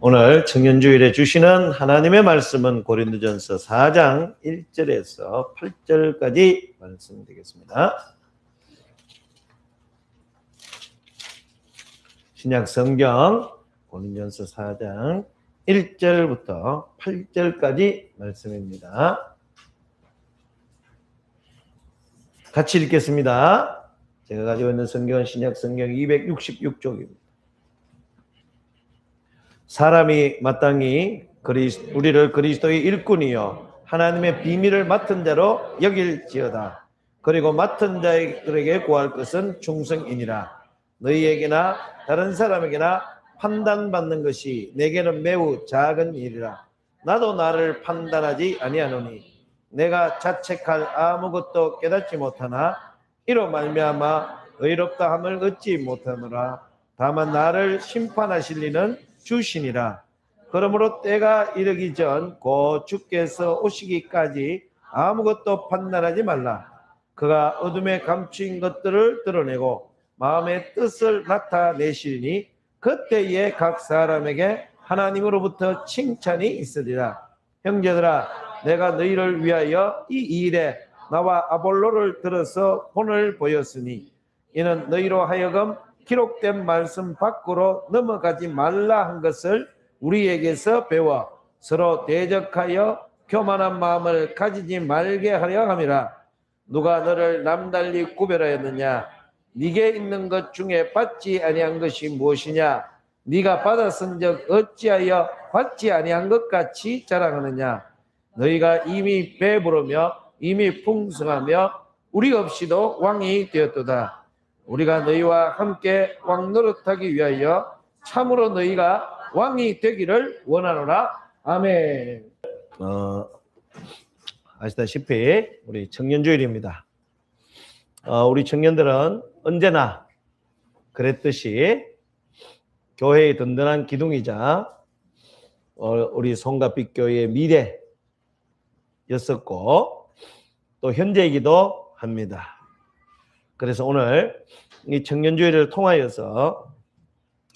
오늘 청년주일에 주시는 하나님의 말씀은 고린도전서 4장 1절에서 8절까지 말씀드리겠습니다. 신약 성경 고린도전서 4장 1절부터 8절까지 말씀입니다. 같이 읽겠습니다. 제가 가지고 있는 성경은 신약 성경 266쪽입니다. 사람이 마땅히 우리를 그리스도의 일꾼이요 하나님의 비밀을 맡은 자로 여길지어다. 그리고 맡은 자들에게 구할 것은 충성이니라. 너희에게나 다른 사람에게나 판단받는 것이 내게는 매우 작은 일이라. 나도 나를 판단하지 아니하노니 내가 자책할 아무것도 깨닫지 못하나 이로 말미암아 의롭다 함을 얻지 못하노라. 다만 나를 심판하실 이는 주시니라. 그러므로 때가 이르기 전 곧 주께서 오시기까지 아무것도 판단하지 말라. 그가 어둠에 감추인 것들을 드러내고 마음의 뜻을 나타내시니 그때에 각 사람에게 하나님으로부터 칭찬이 있으리라. 형제들아, 내가 너희를 위하여 이 일에 나와 아볼로를 들어서 본을 보였으니 이는 너희로 하여금 기록된 말씀 밖으로 넘어가지 말라 한 것을 우리에게서 배워 서로 대적하여 교만한 마음을 가지지 말게 하려 함이라. 누가 너를 남달리 구별하였느냐? 네게 있는 것 중에 받지 아니한 것이 무엇이냐? 네가 받았은즉 어찌하여 받지 아니한 것 같이 자랑하느냐? 너희가 이미 배부르며 이미 풍성하며 우리 없이도 왕이 되었도다. 우리가 너희와 함께 왕 노릇하기 위하여 참으로 너희가 왕이 되기를 원하노라. 아멘. 아시다시피 우리 청년주일입니다. 우리 청년들은 언제나 그랬듯이 교회의 든든한 기둥이자 우리 송가빛 교회의 미래였었고 또 현재이기도 합니다. 그래서 오늘 이 청년주의를 통하여서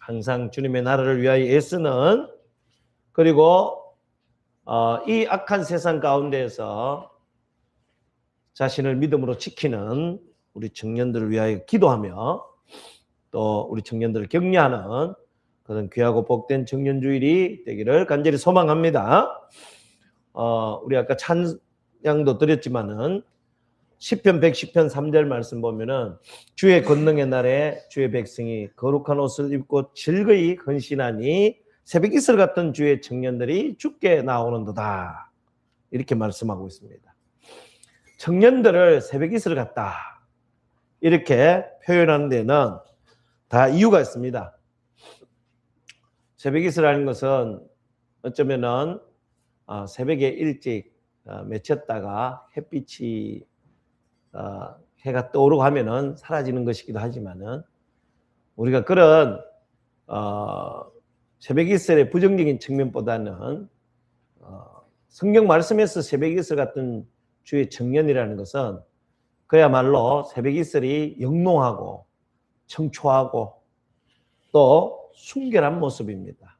항상 주님의 나라를 위하여 애쓰는, 그리고 이 악한 세상 가운데에서 자신을 믿음으로 지키는 우리 청년들을 위하여 기도하며 또 우리 청년들을 격려하는 그런 귀하고 복된 청년주일이 되기를 간절히 소망합니다. 우리 아까 찬양도 드렸지만은 시편 110편 3절 말씀 보면은 주의 권능의 날에 주의 백성이 거룩한 옷을 입고 즐거이 헌신하니 새벽 이슬 같은 주의 청년들이 주께 나오는도다. 이렇게 말씀하고 있습니다. 청년들을 새벽 이슬 같다. 이렇게 표현하는 데는 다 이유가 있습니다. 새벽 이슬이라는 것은 어쩌면은 새벽에 일찍 맺혔다가 햇빛이 해가 떠오르고 하면은 사라지는 것이기도 하지만은 우리가 그런 새벽 이슬의 부정적인 측면보다는 성경 말씀에서 새벽 이슬 같은 주의 청년이라는 것은 그야말로 새벽 이슬이 영롱하고 청초하고 또 순결한 모습입니다.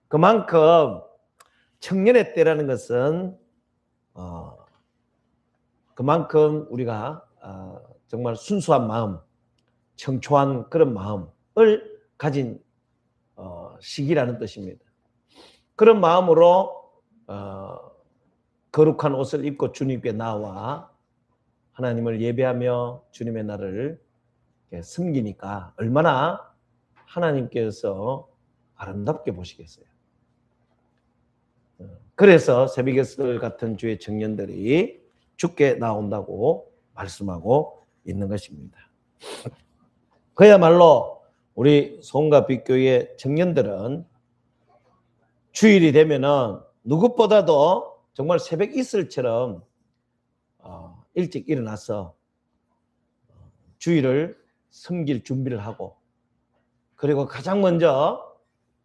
그만큼 청년의 때라는 것은 그만큼 우리가 정말 순수한 마음, 청초한 그런 마음을 가진 시기라는 뜻입니다. 그런 마음으로 거룩한 옷을 입고 주님께 나와 하나님을 예배하며 주님의 날을 섬기니까 얼마나 하나님께서 아름답게 보시겠어요. 그래서 새벽 이슬 같은 주의 청년들이 주께 나온다고 말씀하고 있는 것입니다. 그야말로 우리 송가빛교회 청년들은 주일이 되면은 누구보다도 정말 새벽 이슬처럼 일찍 일어나서 주일을 섬길 준비를 하고, 그리고 가장 먼저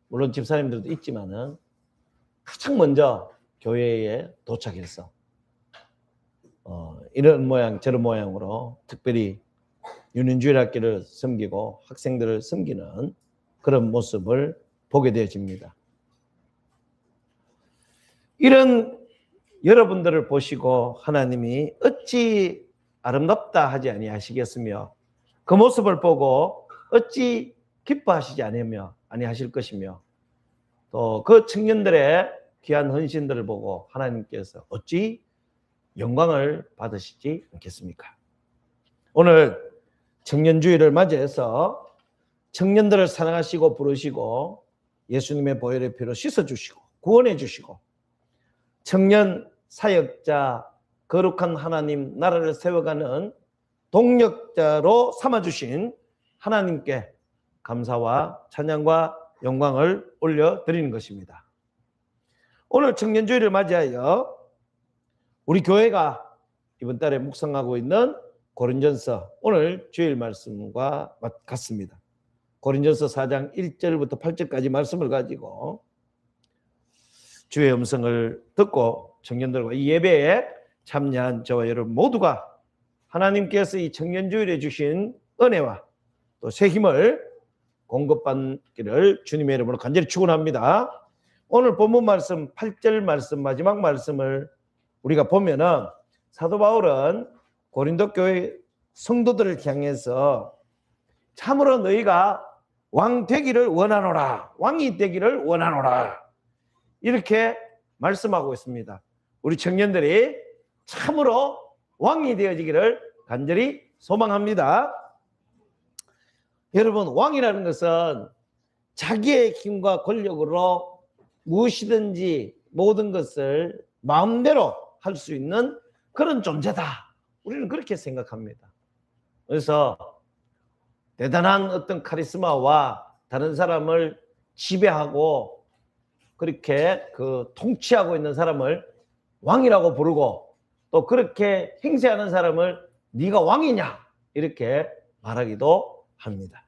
물론 집사님들도 있지만은 가장 먼저 교회에 도착해서 이런 모양 저런 모양으로 특별히 유년주일학교를 섬기고 학생들을 섬기는 그런 모습을 보게 되어집니다. 이런 여러분들을 보시고 하나님이 어찌 아름답다 하지 아니하시겠으며 그 모습을 보고 어찌 기뻐하시지 아니하실 것이며 또 그 청년들의 귀한 헌신들을 보고 하나님께서 어찌 영광을 받으시지 않겠습니까? 오늘 청년주의를 맞이해서 청년들을 사랑하시고 부르시고 예수님의 보혈의 피로 씻어주시고 구원해 주시고 청년 사역자 거룩한 하나님 나라를 세워가는 동력자로 삼아주신 하나님께 감사와 찬양과 영광을 올려드리는 것입니다. 오늘 청년주의를 맞이하여 우리 교회가 이번 달에 묵상하고 있는 고린전서 오늘 주일 말씀과 같습니다. 고린전서 4장 1절부터 8절까지 말씀을 가지고 주의 음성을 듣고 청년들과 이 예배에 참여한 저와 여러분 모두가 하나님께서 이 청년주일에 주신 은혜와 또 새 힘을 공급받기를 주님의 이름으로 간절히 축원합니다. 오늘 본문 말씀 8절 말씀 마지막 말씀을 우리가 보면은 사도 바울은 고린도 교회 성도들을 향해서 참으로 너희가 왕 되기를 원하노라, 왕이 되기를 원하노라 이렇게 말씀하고 있습니다. 우리 청년들이 참으로 왕이 되어지기를 간절히 소망합니다. 여러분, 왕이라는 것은 자기의 힘과 권력으로 무엇이든지 모든 것을 마음대로 할 수 있는 그런 존재다. 우리는 그렇게 생각합니다. 그래서 대단한 어떤 카리스마와 다른 사람을 지배하고 그렇게 통치하고 있는 사람을 왕이라고 부르고 또 그렇게 행세하는 사람을 네가 왕이냐 이렇게 말하기도 합니다.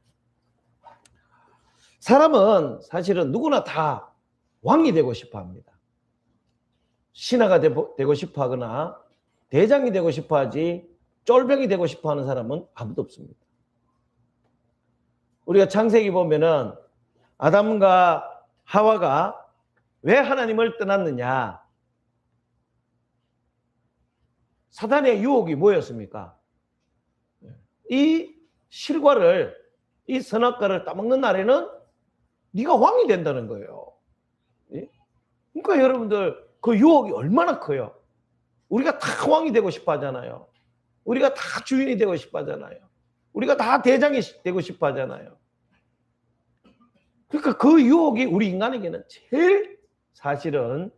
사람은 사실은 누구나 다 왕이 되고 싶어 합니다. 신하가 되고 싶어 하거나 대장이 되고 싶어 하지 쫄병이 되고 싶어 하는 사람은 아무도 없습니다. 우리가 창세기 보면은 아담과 하와가 왜 하나님을 떠났느냐? 사단의 유혹이 뭐였습니까? 이 실과를, 이 선악과를 따먹는 날에는 네가 왕이 된다는 거예요. 그러니까 여러분들 그 유혹이 얼마나 커요. 우리가 다 왕이 되고 싶어 하잖아요. 우리가 다 주인이 되고 싶어 하잖아요. 우리가 다 대장이 되고 싶어 하잖아요. 그러니까 그 유혹이 우리 인간에게는 제일 사실은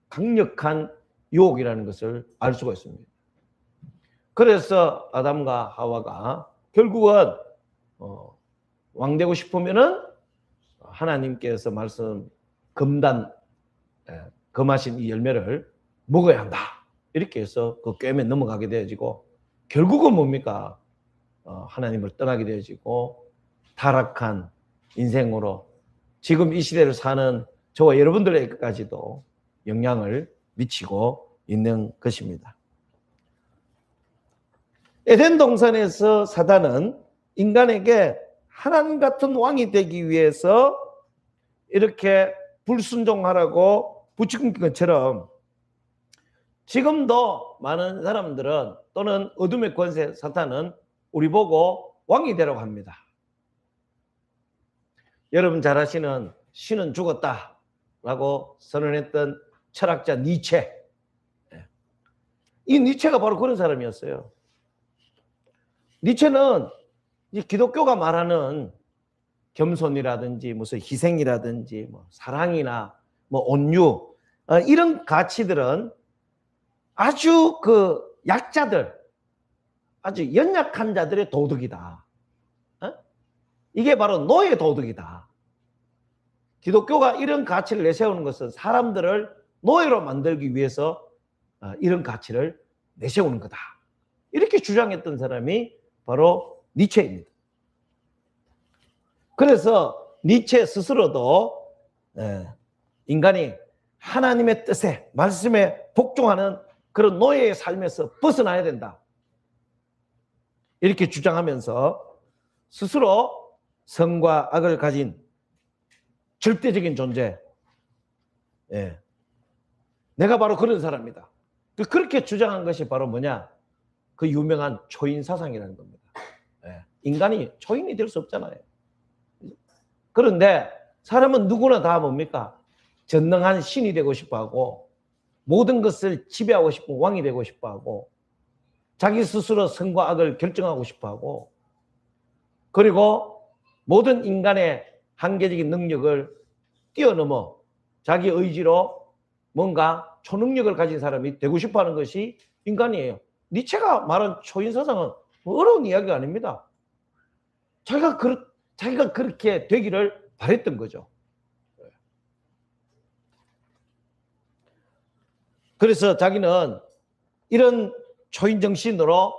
강력한 유혹이라는 것을 알 수가 있습니다. 그래서 아담과 하와가 결국은 왕 되고 싶으면은 하나님께서 말씀 금하신 이 열매를 먹어야 한다. 이렇게 해서 그 꿰매 넘어가게 되어지고 결국은 뭡니까? 하나님을 떠나게 되어지고 타락한 인생으로 지금 이 시대를 사는 저와 여러분들에게까지도 영향을 미치고 있는 것입니다. 에덴 동산에서 사단은 인간에게 하나님 같은 왕이 되기 위해서 이렇게 불순종하라고 부추긴 것처럼 지금도 많은 사람들은 또는 어둠의 권세 사탄은 우리 보고 왕이 되라고 합니다. 여러분 잘 아시는 신은 죽었다라고 선언했던 철학자 니체. 이 니체가 바로 그런 사람이었어요. 니체는 이 기독교가 말하는 겸손이라든지 무슨 희생이라든지 뭐 사랑이나 뭐 온유 이런 가치들은 아주 그 약자들, 아주 연약한 자들의 도덕이다. 이게 바로 노예 도덕이다. 기독교가 이런 가치를 내세우는 것은 사람들을 노예로 만들기 위해서 이런 가치를 내세우는 거다. 이렇게 주장했던 사람이 바로 니체입니다. 그래서 니체 스스로도 인간이 하나님의 뜻에, 말씀에 복종하는 그런 노예의 삶에서 벗어나야 된다. 이렇게 주장하면서 스스로 선과 악을 가진 절대적인 존재, 내가 바로 그런 사람이다. 그렇게 주장한 것이 바로 뭐냐? 그 유명한 초인 사상이라는 겁니다. 인간이 초인이 될 수 없잖아요. 그런데 사람은 누구나 다 뭡니까? 전능한 신이 되고 싶어하고 모든 것을 지배하고 싶고 왕이 되고 싶어하고 자기 스스로 선과 악을 결정하고 싶어하고 그리고 모든 인간의 한계적인 능력을 뛰어넘어 자기 의지로 뭔가 초능력을 가진 사람이 되고 싶어하는 것이 인간이에요. 니체가 말한 초인사상은 어려운 이야기가 아닙니다. 자기가 그렇게 되기를 바랬던 거죠. 그래서 자기는 이런 초인 정신으로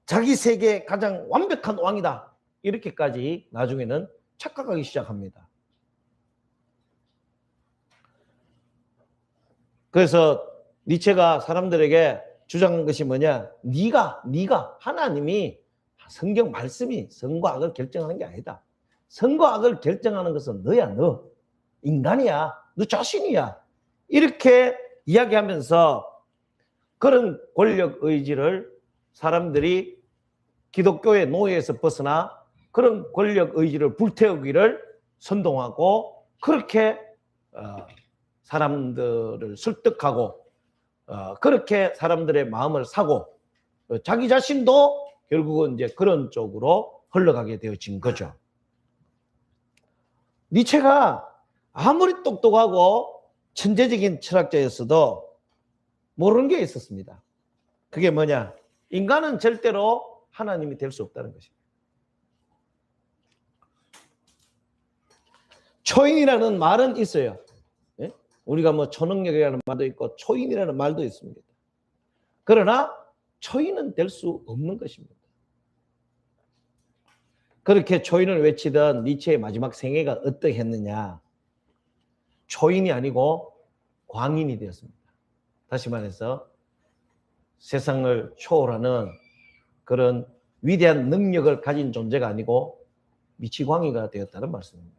자기 세계의 가장 완벽한 왕이다. 이렇게까지 나중에는 착각하기 시작합니다. 그래서 니체가 사람들에게 주장한 것이 뭐냐? 네가 하나님이 성경 말씀이 선과 악을 결정하는 게 아니다. 선과 악을 결정하는 것은 너야. 너 인간이야. 너 자신이야. 이렇게 이야기하면서 그런 권력 의지를 사람들이 기독교의 노예에서 벗어나 그런 권력 의지를 불태우기를 선동하고 그렇게 사람들을 설득하고 그렇게 사람들의 마음을 사고 자기 자신도 결국은 이제 그런 쪽으로 흘러가게 되어진 거죠. 니체가 아무리 똑똑하고 천재적인 철학자였어도 모르는 게 있었습니다. 그게 뭐냐? 인간은 절대로 하나님이 될 수 없다는 것입니다. 초인이라는 말은 있어요. 예? 우리가 뭐 초능력이라는 말도 있고 초인이라는 말도 있습니다. 그러나 초인은 될 수 없는 것입니다. 그렇게 초인을 외치던 니체의 마지막 생애가 어떠했느냐? 초인이 아니고 광인이 되었습니다. 다시 말해서 세상을 초월하는 그런 위대한 능력을 가진 존재가 아니고 미치광이가 되었다는 말씀입니다.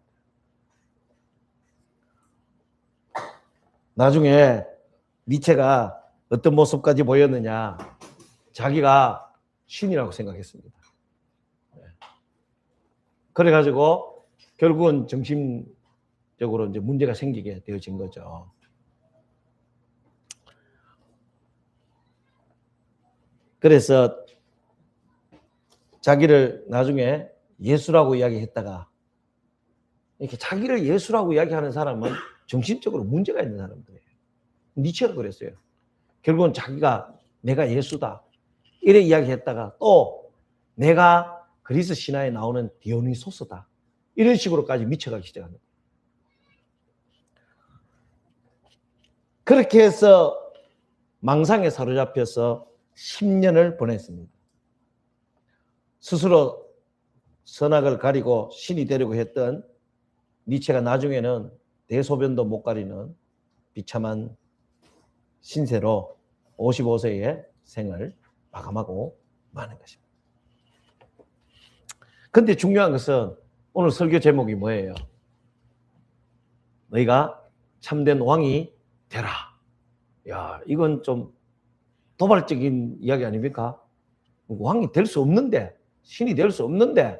나중에 니체가 어떤 모습까지 보였느냐? 자기가 신이라고 생각했습니다. 그래가지고 결국은 정신적으로 이제 문제가 생기게 되어진 거죠. 그래서 자기를 나중에 예수라고 이야기했다가 이렇게 자기를 예수라고 이야기하는 사람은 정신적으로 문제가 있는 사람들이에요. 니체가 그랬어요. 결국은 자기가 내가 예수다 이래 이야기했다가 또 내가 그리스 신화에 나오는 디오니소스다 이런 식으로까지 미쳐가기 시작합니다. 그렇게 해서 망상에 사로잡혀서 10년을 보냈습니다. 스스로 선악을 가리고 신이 되려고 했던 니체가 나중에는 대소변도 못 가리는 비참한 신세로 55세의 생을 마감하고 마는 것입니다. 근데 중요한 것은 오늘 설교 제목이 뭐예요? 너희가 참된 왕이 되라. 야, 이건 좀 도발적인 이야기 아닙니까? 왕이 될 수 없는데, 신이 될 수 없는데,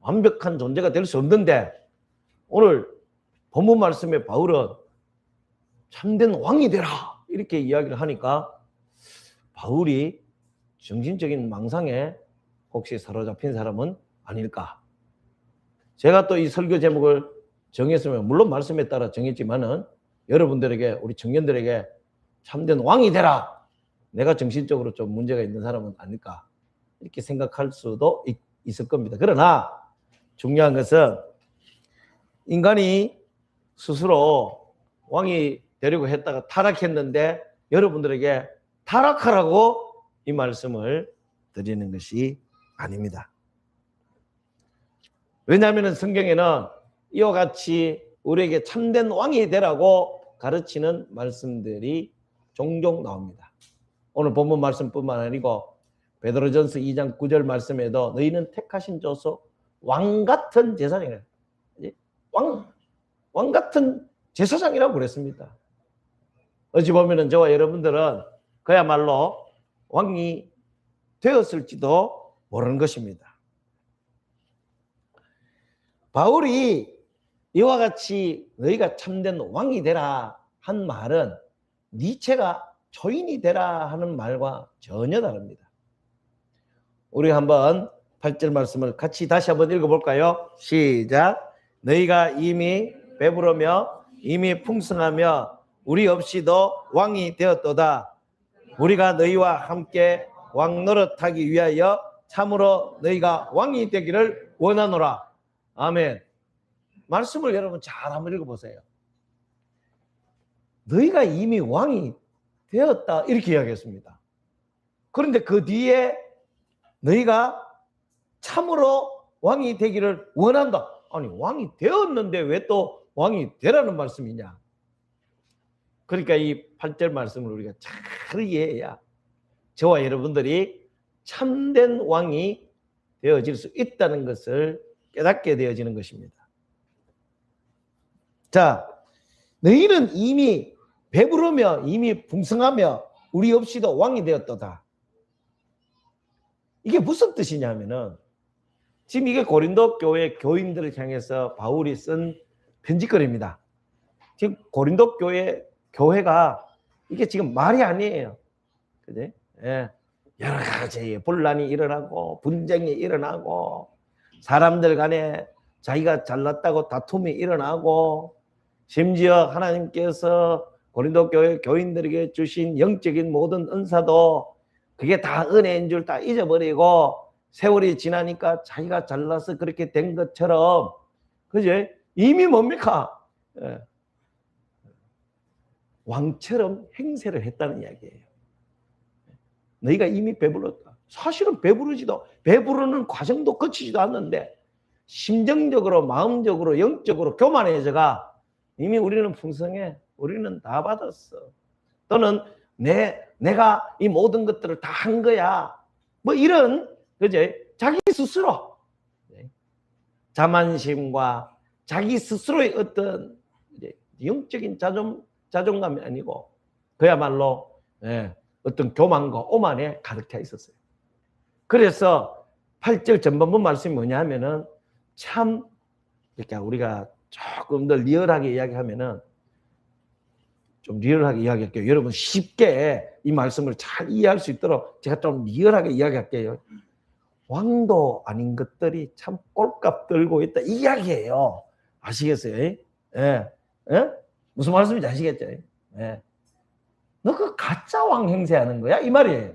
완벽한 존재가 될 수 없는데, 오늘 본문 말씀에 바울은 참된 왕이 되라 이렇게 이야기를 하니까 바울이 정신적인 망상에 혹시 사로잡힌 사람은 아닐까? 제가 또 이 설교 제목을 정했으면 물론 말씀에 따라 정했지만은 여러분들에게 우리 청년들에게 참된 왕이 되라. 내가 정신적으로 좀 문제가 있는 사람은 아닐까? 이렇게 생각할 수도 있을 겁니다. 그러나 중요한 것은 인간이 스스로 왕이 되려고 했다가 타락했는데 여러분들에게 타락하라고 이 말씀을 드리는 것이 아닙니다. 왜냐하면 성경에는 이와 같이 우리에게 참된 왕이 되라고 가르치는 말씀들이 종종 나옵니다. 오늘 본문 말씀뿐만 아니고 베드로전서 2장 9절 말씀에도 너희는 택하신 조소 왕 같은 제사장이라. 왕 같은 제사장이라고 그랬습니다. 어찌 보면은 저와 여러분들은 그야말로 왕이 되었을지도 모르는 것입니다. 바울이 이와 같이 너희가 참된 왕이 되라 한 말은 니체가 초인이 되라 하는 말과 전혀 다릅니다. 우리 한번 8절 말씀을 같이 다시 한번 읽어볼까요? 시작. 너희가 이미 배부르며 이미 풍성하며 우리 없이도 왕이 되었도다. 우리가 너희와 함께 왕 노릇하기 위하여 참으로 너희가 왕이 되기를 원하노라. 아멘. 말씀을 여러분 잘 한번 읽어보세요. 너희가 이미 왕이 되었다 이렇게 이야기했습니다. 그런데 그 뒤에 너희가 참으로 왕이 되기를 원한다. 아니 왕이 되었는데 왜 또 왕이 되라는 말씀이냐. 그러니까 이 8절 말씀을 우리가 잘 이해해야 저와 여러분들이 참된 왕이 되어질 수 있다는 것을 깨닫게 되어지는 것입니다. 자, 너희는 이미 배부르며 이미 풍성하며 우리 없이도 왕이 되었도다. 이게 무슨 뜻이냐면은 지금 이게 고린도 교회 교인들을 향해서 바울이 쓴 편지글입니다. 지금 고린도 교회가 이게 지금 말이 아니에요. 그지? 예. 여러 가지 분란이 일어나고 분쟁이 일어나고 사람들 간에 자기가 잘났다고 다툼이 일어나고 심지어 하나님께서 고린도 교회 교인들에게 주신 영적인 모든 은사도 그게 다 은혜인 줄 다 잊어버리고 세월이 지나니까 자기가 잘나서 그렇게 된 것처럼 그제 이미 뭡니까? 예. 왕처럼 행세를 했다는 이야기예요. 너희가 이미 배불렀다. 사실은 배부르는 과정도 거치지도 않는데 심정적으로 마음적으로 영적으로 교만해져가 이미 우리는 풍성해. 우리는 다 받았어. 또는 내가 이 모든 것들을 다 한 거야. 뭐 이런 그제 자기 스스로 자만심과 자기 스스로의 어떤 영적인 자존감이 아니고 그야말로 어떤 교만과 오만에 가득 차 있었어요. 그래서 8절 전반부 말씀이 뭐냐 하면은 참 이렇게 우리가 조금 더 리얼하게 이야기하면은 좀 리얼하게 이야기할게요. 여러분 쉽게 이 말씀을 잘 이해할 수 있도록 제가 좀 리얼하게 이야기할게요. 왕도 아닌 것들이 참 꼴값 들고 있다 이 이야기예요. 아시겠어요? 예? 예? 무슨 말씀인지 아시겠죠? 예. 너 그 가짜 왕 행세하는 거야? 이 말이에요.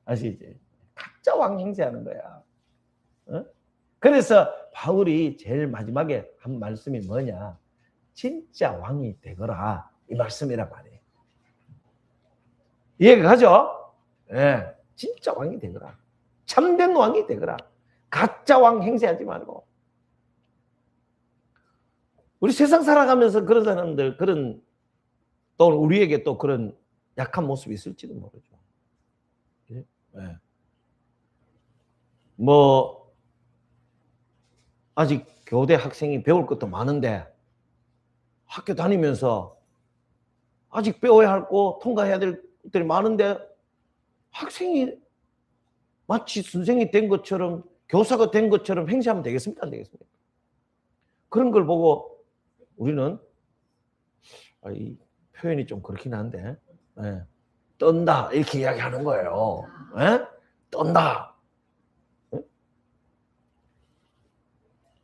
아시겠지? 가짜 왕 행세하는 거야. 어? 그래서 바울이 제일 마지막에 한 말씀이 뭐냐? 진짜 왕이 되거라. 이 말씀이란 말이에요. 이해가 가죠? 예. 진짜 왕이 되거라. 참된 왕이 되거라. 가짜 왕 행세하지 말고. 우리 세상 살아가면서 그런 사람들, 또 우리에게 또 그런 약한 모습이 있을지도 모르죠. 예? 네. 뭐 아직 교대 학생이 배울 것도 많은데 학교 다니면서 아직 배워야 할 거 통과해야 될 것들이 많은데 학생이 마치 선생이 된 것처럼 교사가 된 것처럼 행세하면 되겠습니까? 안 되겠습니까? 그런 걸 보고 우리는 이 표현이 좀 그렇긴 한데 떤다 이렇게 이야기하는 거예요. 떤다.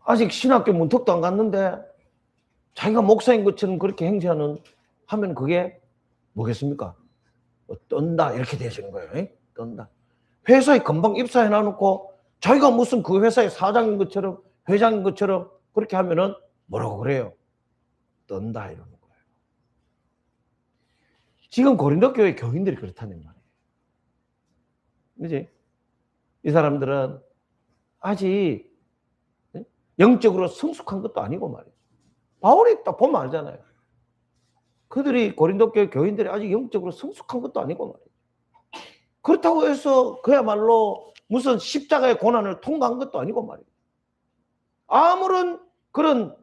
아직 신학교 문턱도 안 갔는데 자기가 목사인 것처럼 그렇게 하면 그게 뭐겠습니까? 떤다 이렇게 되시는 거예요. 떤다. 회사에 금방 입사해 놔놓고 자기가 무슨 그 회사의 사장인 것처럼 회장인 것처럼 그렇게 하면은 뭐라고 그래요? 떤다 이러는 거예요. 지금 고린도 교회 교인들이 그렇다는 말이에요. 그지? 이 사람들은 아직 영적으로 성숙한 것도 아니고 말이에요. 바울이 딱 보면 알잖아요. 그들이 고린도 교회 교인들이 아직 영적으로 성숙한 것도 아니고 말이에요. 그렇다고 해서 그야말로 무슨 십자가의 고난을 통과한 것도 아니고 말이에요. 아무런 그런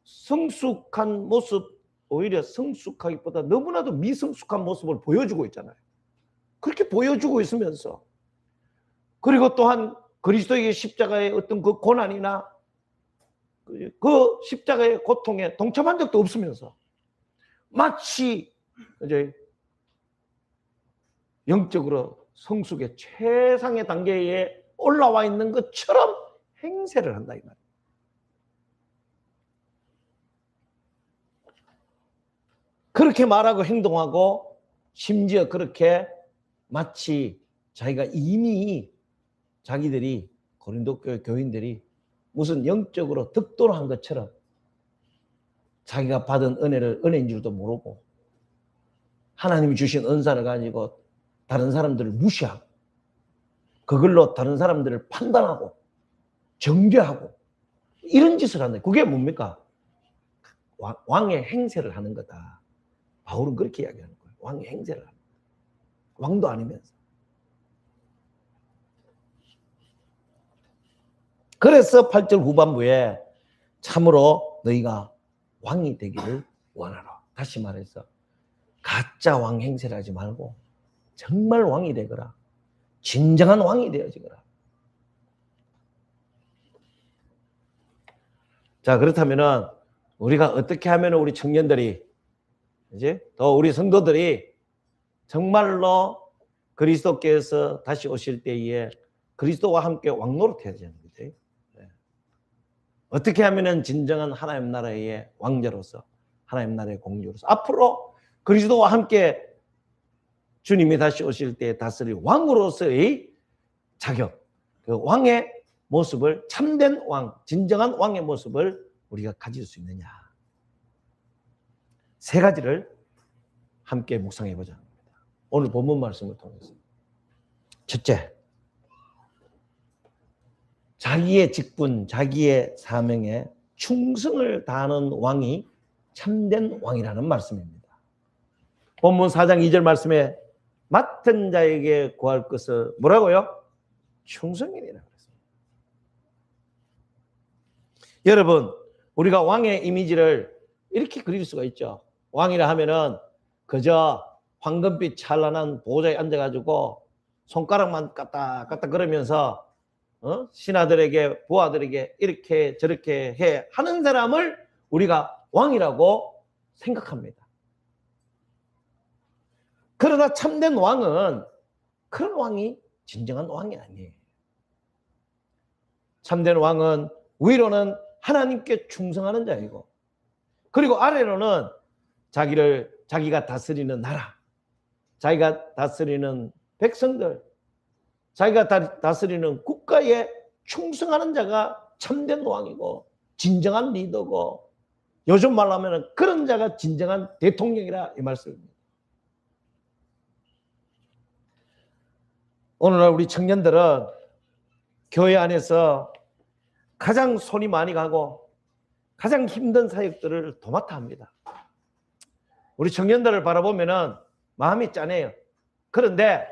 성숙한 모습, 오히려 성숙하기보다 너무나도 미성숙한 모습을 보여주고 있잖아요. 그렇게 보여주고 있으면서, 그리고 또한 그리스도의 십자가의 어떤 그 고난이나 그 십자가의 고통에 동참한 적도 없으면서 마치 이제 영적으로 성숙의 최상의 단계에 올라와 있는 것처럼 행세를 한다 이 말이에요. 그렇게 말하고 행동하고 심지어 그렇게 마치 자기가 이미 자기들이 고린도 교인들이 무슨 영적으로 득도한 것처럼 자기가 받은 은혜를 은혜인 줄도 모르고 하나님이 주신 은사를 가지고 다른 사람들을 무시하고 그걸로 다른 사람들을 판단하고 정죄하고 이런 짓을 한다. 그게 뭡니까? 왕의 행세를 하는 거다. 바울은 그렇게 이야기하는 거예요. 왕의 행세를 하는 거예요. 왕도 아니면서. 그래서 8절 후반부에 참으로 너희가 왕이 되기를 원하라. 다시 말해서 가짜 왕 행세를 하지 말고 정말 왕이 되거라. 진정한 왕이 되어지거라. 자, 그렇다면은 우리가 어떻게 하면 우리 청년들이 이제 더 우리 성도들이 정말로 그리스도께서 다시 오실 때에 그리스도와 함께 왕노릇해야 되는 거죠. 네. 어떻게 하면은 진정한 하나님 나라의 왕자로서 하나님 나라의 공주로서 앞으로 그리스도와 함께 주님이 다시 오실 때 다스릴 왕으로서의 자격, 그 왕의 모습을, 참된 왕, 진정한 왕의 모습을 우리가 가질 수 있느냐. 세 가지를 함께 묵상해 보자 합니다. 오늘 본문 말씀을 통해서. 첫째, 자기의 직분, 자기의 사명에 충성을 다하는 왕이 참된 왕이라는 말씀입니다. 본문 4장 2절 말씀에 맡은 자에게 구할 것을 뭐라고요? 충성이니라 그랬습니다. 여러분, 우리가 왕의 이미지를 이렇게 그릴 수가 있죠. 왕이라 하면은 그저 황금빛 찬란한 보좌에 앉아가지고 손가락만 까딱까딱 그러면서 신하들에게 부하들에게 이렇게 저렇게 해 하는 사람을 우리가 왕이라고 생각합니다. 그러나 참된 왕은 그런 왕이 진정한 왕이 아니에요. 참된 왕은 위로는 하나님께 충성하는 자이고, 그리고 아래로는 자기가 다스리는 나라, 자기가 다스리는 백성들, 자기가 다스리는 국가에 충성하는 자가 참된 왕이고 진정한 리더고, 요즘 말로 하면 그런 자가 진정한 대통령이라 이 말씀입니다. 오늘날 우리 청년들은 교회 안에서 가장 손이 많이 가고 가장 힘든 사역들을 도맡아 합니다. 우리 청년들을 바라보면 마음이 짠해요. 그런데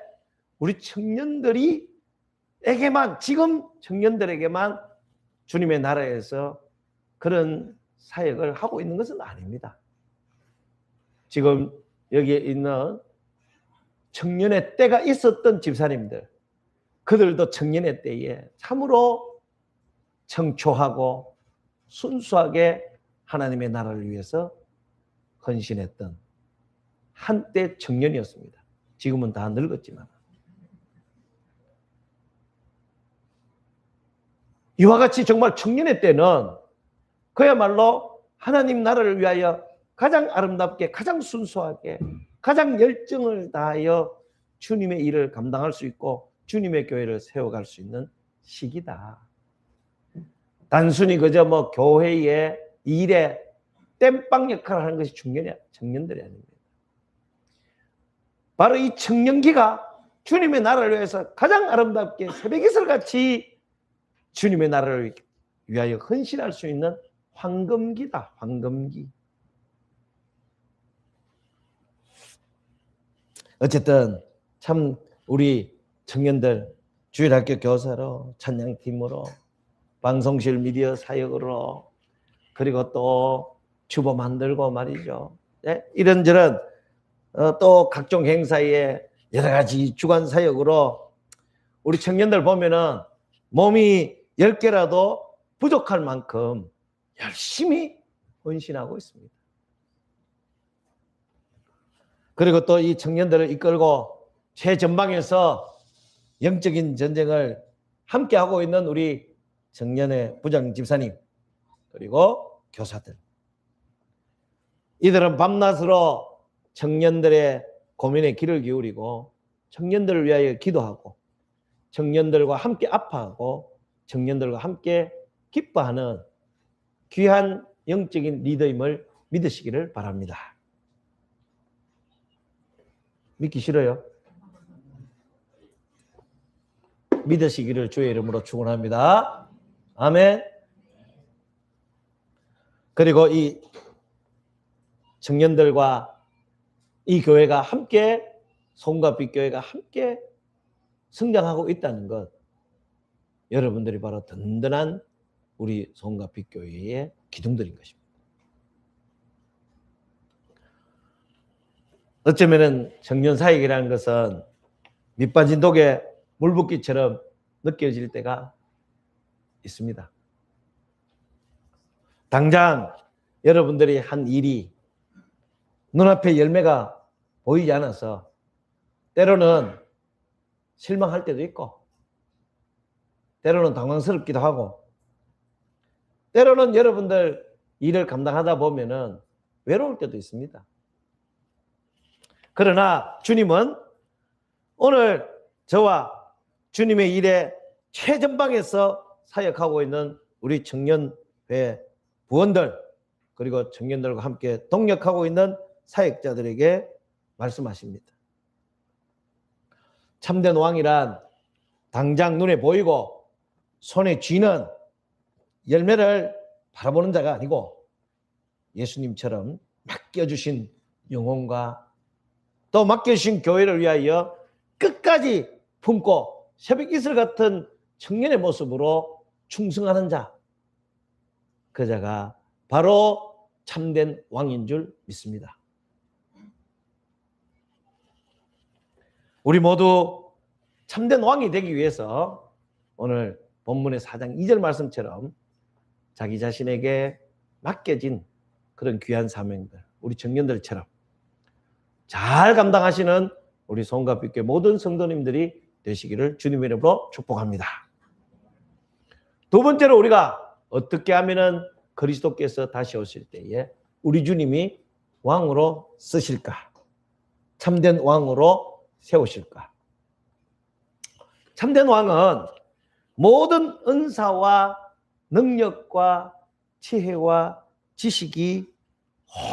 우리 지금 청년들에게만 주님의 나라에서 그런 사역을 하고 있는 것은 아닙니다. 지금 여기에 있는 청년의 때가 있었던 집사님들, 그들도 청년의 때에 참으로 청초하고 순수하게 하나님의 나라를 위해서 헌신했던 한때 청년이었습니다. 지금은 다 늙었지만. 이와 같이 정말 청년의 때는 그야말로 하나님 나라를 위하여 가장 아름답게, 가장 순수하게, 가장 열정을 다하여 주님의 일을 감당할 수 있고 주님의 교회를 세워갈 수 있는 시기다. 단순히 그저 교회의 일에 땜빵 역할을 하는 것이 청년들이 아닙니다. 바로 이 청년기가 주님의 나라를 위해서 가장 아름답게 새벽이슬같이 주님의 나라를 위하여 헌신할 수 있는 황금기다. 황금기. 어쨌든 참 우리 청년들 주일학교 교사로, 찬양팀으로, 방송실 미디어 사역으로, 그리고 또 주보 만들고 말이죠. 네? 이런저런 또 각종 행사에 여러 가지 주간 사역으로 우리 청년들 보면은 몸이 10개라도 부족할 만큼 열심히 헌신하고 있습니다. 그리고 또 이 청년들을 이끌고 최전방에서 영적인 전쟁을 함께하고 있는 우리 청년의 부장 집사님, 그리고 교사들. 이들은 밤낮으로 청년들의 고민에 귀를 기울이고 청년들을 위하여 기도하고 청년들과 함께 아파하고 청년들과 함께 기뻐하는 귀한 영적인 리더임을 믿으시기를 바랍니다. 믿기 싫어요? 믿으시기를 주의 이름으로 축원합니다. 아멘. 그리고 이 청년들과 이 교회가 함께, 소금과 빛 교회가 함께 성장하고 있다는 것, 여러분들이 바로 든든한 우리 소금과 빛 교회의 기둥들인 것입니다. 어쩌면은 청년 사역이라는 것은 밑빠진 독에 물 붓기처럼 느껴질 때가 있습니다. 당장 여러분들이 한 일이 눈앞에 열매가 보이지 않아서 때로는 실망할 때도 있고 때로는 당황스럽기도 하고 때로는 여러분들 일을 감당하다 보면은 외로울 때도 있습니다. 그러나 주님은 오늘 저와 주님의 일에 최전방에서 사역하고 있는 우리 청년회 부원들, 그리고 청년들과 함께 동력하고 있는 사역자들에게 말씀하십니다. 참된 왕이란 당장 눈에 보이고 손에 쥐는 열매를 바라보는 자가 아니고 예수님처럼 맡겨주신 영혼과 또 맡겨주신 교회를 위하여 끝까지 품고 새벽 이슬 같은 청년의 모습으로 충성하는 자, 그 자가 바로 참된 왕인 줄 믿습니다. 우리 모두 참된 왕이 되기 위해서 오늘 본문의 4장 2절 말씀처럼 자기 자신에게 맡겨진 그런 귀한 사명들, 우리 청년들처럼 잘 감당하시는 우리 소금과 빛 교회 모든 성도님들이 되시기를 주님의 이름으로 축복합니다. 두 번째로 우리가 어떻게 하면은 그리스도께서 다시 오실 때에 우리 주님이 왕으로 쓰실까? 참된 왕으로 세우실까? 참된 왕은 모든 은사와 능력과 지혜와 지식이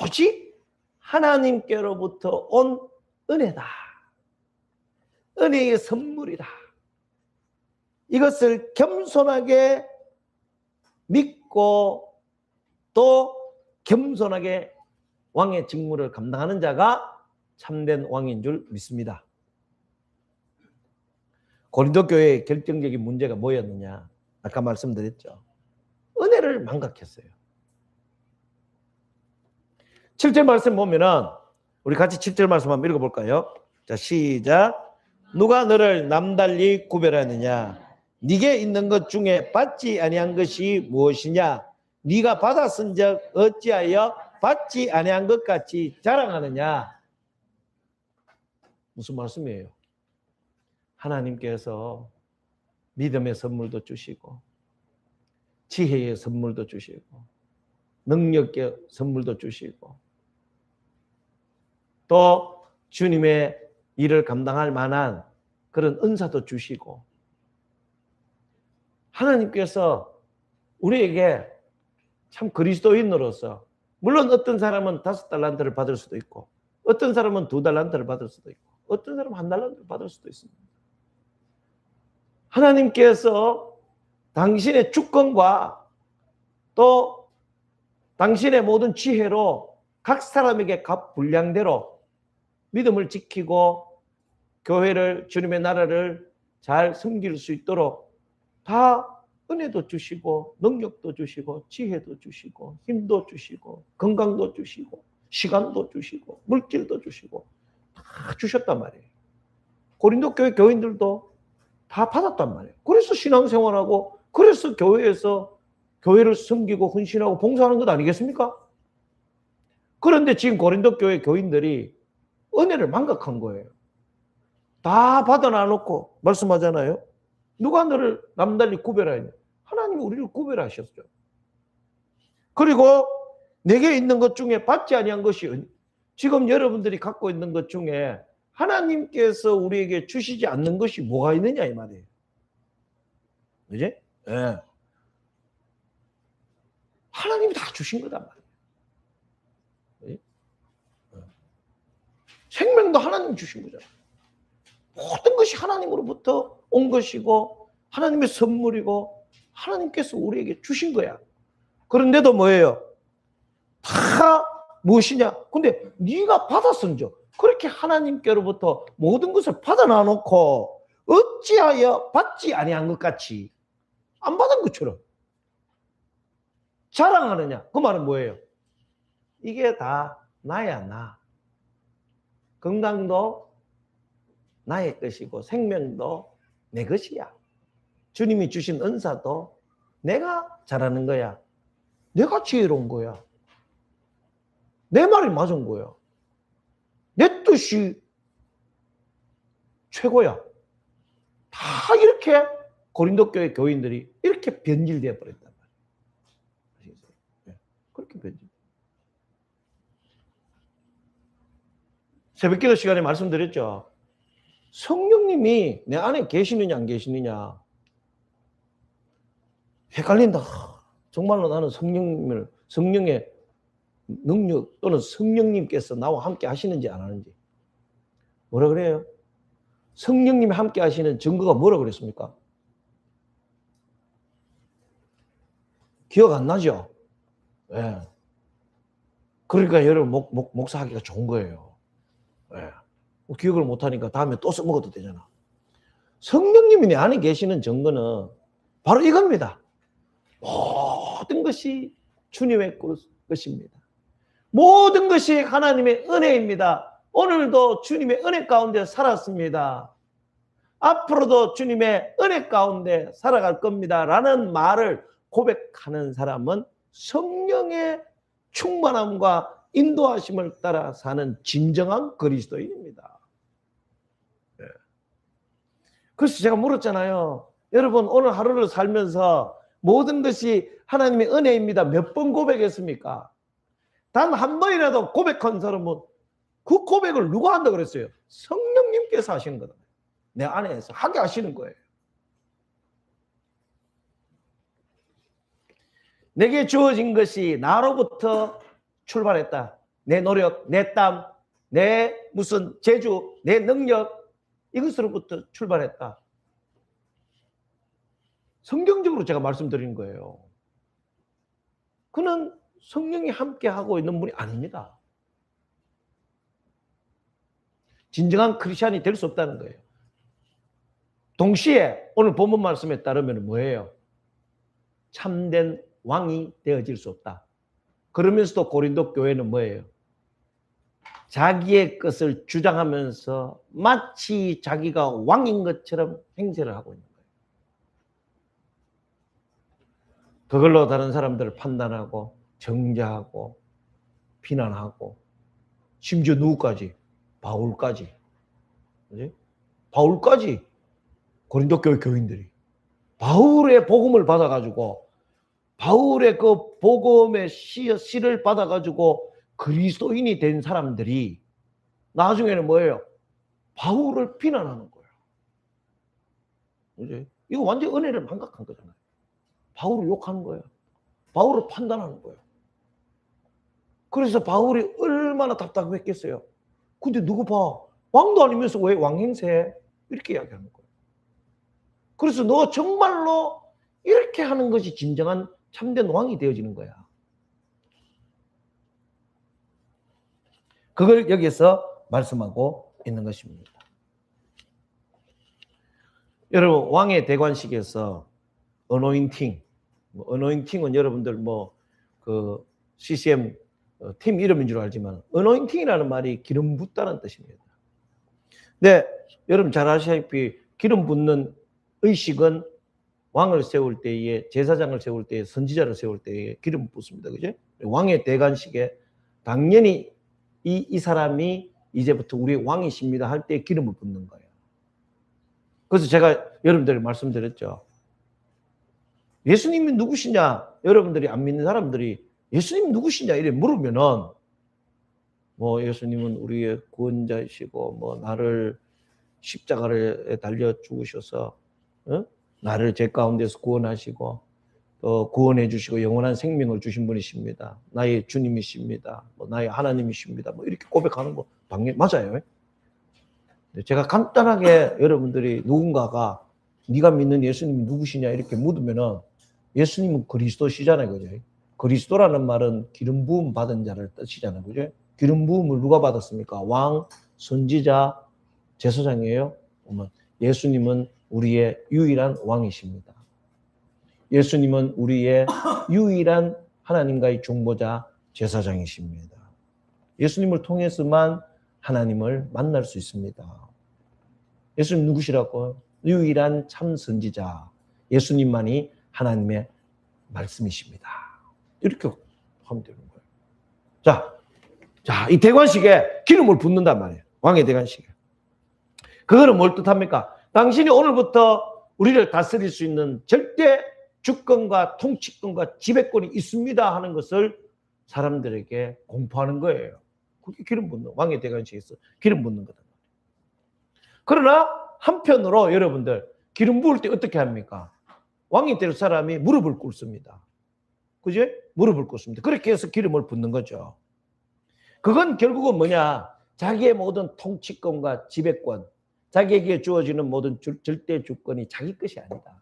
오직 하나님께로부터 온 은혜다. 은혜의 선물이다. 이것을 겸손하게 믿고 또 겸손하게 왕의 직무를 감당하는 자가 참된 왕인 줄 믿습니다. 고린도 교회의 결정적인 문제가 뭐였느냐? 아까 말씀드렸죠. 은혜를 망각했어요. 7절 말씀 보면은 우리 같이 7절 말씀 한번 읽어볼까요? 자, 시작. 누가 너를 남달리 구별하느냐? 네게 있는 것 중에 받지 아니한 것이 무엇이냐? 네가 받았은즉 어찌하여 받지 아니한 것 같이 자랑하느냐? 무슨 말씀이에요? 하나님께서 믿음의 선물도 주시고 지혜의 선물도 주시고 능력의 선물도 주시고 또 주님의 일을 감당할 만한 그런 은사도 주시고 하나님께서 우리에게 참 그리스도인으로서 물론 어떤 사람은 5달란트를 받을 수도 있고 어떤 사람은 2달란트를 받을 수도 있고 어떤 사람은 1달란트를 받을 수도 있습니다. 하나님께서 당신의 주권과 또 당신의 모든 지혜로 각 사람에게 각 분량대로 믿음을 지키고 교회를, 주님의 나라를 잘 섬길 수 있도록 다 은혜도 주시고 능력도 주시고 지혜도 주시고 힘도 주시고 건강도 주시고 시간도 주시고 물질도 주시고 다 주셨단 말이에요. 고린도 교회 교인들도 다 받았단 말이에요. 그래서 신앙생활하고 그래서 교회에서 교회를 섬기고 헌신하고 봉사하는 것 아니겠습니까? 그런데 지금 고린도 교회 교인들이 은혜를 망각한 거예요. 다 받아 놔놓고 말씀하잖아요. 누가 너를 남달리 구별하냐? 하나님이 우리를 구별하셨죠. 그리고 내게 있는 것 중에 받지 아니한 것이 지금 여러분들이 갖고 있는 것 중에 하나님께서 우리에게 주시지 않는 것이 뭐가 있느냐 이 말이에요. 그지? 예. 하나님이 다 주신 거단 말이에요. 생명도 하나님 주신 거잖아요. 모든 것이 하나님으로부터 온 것이고 하나님의 선물이고 하나님께서 우리에게 주신 거야. 그런데도 뭐예요? 다 무엇이냐? 근데 네가 받았은즉 그렇게 하나님께로부터 모든 것을 받아 놔놓고 어찌하여 받지 아니한 것 같이 안 받은 것처럼 자랑하느냐? 그 말은 뭐예요? 이게 다 나야 나. 건강도 나의 것이고 생명도 내 것이야. 주님이 주신 은사도 내가 잘하는 거야. 내가 지혜로운 거야. 내 말이 맞은 거야. 내 뜻이 최고야. 다 이렇게 고린도 교회 교인들이 이렇게 변질되어 버렸단 말이에요. 그렇게 변질. 새벽기도 시간에 말씀드렸죠. 성령님이 내 안에 계시느냐 안 계시느냐 헷갈린다. 정말로 나는 성령의 능력 또는 성령님께서 나와 함께 하시는지 안 하는지. 뭐라 그래요? 성령님이 함께 하시는 증거가 뭐라 그랬습니까? 기억 안 나죠? 예. 그러니까 여러분 목사하기가 좋은 거예요. 예. 기억을 못하니까 다음에 또 써먹어도 되잖아. 성령님이 내 안에 계시는 증거는 바로 이겁니다. 모든 것이 주님의 것입니다. 모든 것이 하나님의 은혜입니다. 오늘도 주님의 은혜 가운데 살았습니다. 앞으로도 주님의 은혜 가운데 살아갈 겁니다. 라는 말을 고백하는 사람은 성령의 충만함과 인도하심을 따라 사는 진정한 그리스도인입니다. 그래서 제가 물었잖아요. 여러분 오늘 하루를 살면서 모든 것이 하나님의 은혜입니다. 몇 번 고백했습니까? 단 한 번이라도 고백한 사람은 그 고백을 누가 한다고 그랬어요? 성령님께서 하시는 거다. 내 안에서 하게 하시는 거예요. 내게 주어진 것이 나로부터 출발했다. 내 노력, 내 땀, 내 무슨 재주, 내 능력 이것으로부터 출발했다. 성경적으로 제가 말씀드리는 거예요. 그는 성령이 함께 하고 있는 분이 아닙니다. 진정한 크리스찬이 될 수 없다는 거예요. 동시에 오늘 본문 말씀에 따르면 뭐예요? 참된 왕이 되어질 수 없다. 그러면서도 고린도 교회는 뭐예요? 자기의 것을 주장하면서 마치 자기가 왕인 것처럼 행세를 하고 있는 거예요. 그걸로 다른 사람들을 판단하고 정죄하고 비난하고 심지어 누구까지? 바울까지. 그치? 바울까지 고린도 교회 교인들이 바울의 복음을 받아가지고 바울의 그 복음의 씨를 받아가지고 그리스도인이 된 사람들이 나중에는 뭐예요? 바울을 비난하는 거예요. 그치? 이거 완전 은혜를 망각한 거잖아요. 바울을 욕하는 거예요. 바울을 판단하는 거예요. 그래서 바울이 얼마나 답답했겠어요. 근데 누구 봐. 왕도 아니면서 왜 왕 행세해? 이렇게 이야기하는 거예요. 그래서 너 정말로 이렇게 하는 것이 진정한 참된 왕이 되어지는 거야. 그걸 여기서 말씀하고 있는 것입니다. 여러분 왕의 대관식에서 어노인팅, 어노인팅은 여러분들 그 CCM 팀 이름인 줄 알지만 어노인팅이라는 말이 기름 붓다는 뜻입니다. 네, 여러분 잘 아시다시피 기름 붓는 의식은 왕을 세울 때에, 제사장을 세울 때에, 선지자를 세울 때에 기름 붓습니다. 그죠? 왕의 대관식에 당연히 이 사람이 이제부터 우리 왕이십니다 할 때 기름을 붓는 거예요. 그래서 제가 여러분들에게 말씀드렸죠. 예수님이 누구시냐? 여러분들이 안 믿는 사람들이 예수님 누구시냐? 이래 물으면은 예수님은 우리의 구원자이시고 나를 십자가를 달려 죽으셔서 나를 죄 가운데서 구원하시고 또 구원해 주시고 영원한 생명을 주신 분이십니다. 나의 주님이십니다. 나의 하나님이십니다. 이렇게 고백하는 거 당연히 맞아요. 제가 간단하게 여러분들이 누군가가 네가 믿는 예수님이 누구시냐 이렇게 묻으면은 예수님은 그리스도시잖아요. 그죠? 그리스도라는 말은 기름 부음 받은 자를 뜻이잖아요. 그죠? 기름 부음을 누가 받았습니까? 왕, 선지자, 제사장이에요. 예수님은 우리의 유일한 왕이십니다. 예수님은 우리의 유일한 하나님과의 중보자, 제사장이십니다. 예수님을 통해서만 하나님을 만날 수 있습니다. 예수님 누구시라고요? 유일한 참 선지자, 예수님만이 하나님의 말씀이십니다. 이렇게 하면 되는 거예요. 자, 이 대관식에 기름을 붓는단 말이에요. 왕의 대관식에. 그거는 뭘 뜻합니까? 당신이 오늘부터 우리를 다스릴 수 있는 절대 주권과 통치권과 지배권이 있습니다 하는 것을 사람들에게 공포하는 거예요. 그게 기름 붓는, 왕의 대관식에서 기름 붓는 거다. 그러나 한편으로 여러분들 기름 부을 때 어떻게 합니까? 왕이 될 사람이 무릎을 꿇습니다. 그죠? 무릎을 꿇습니다. 그렇게 해서 기름을 붓는 거죠. 그건 결국은 뭐냐? 자기의 모든 통치권과 지배권, 자기에게 주어지는 모든 절대 주권이 자기 것이 아니다.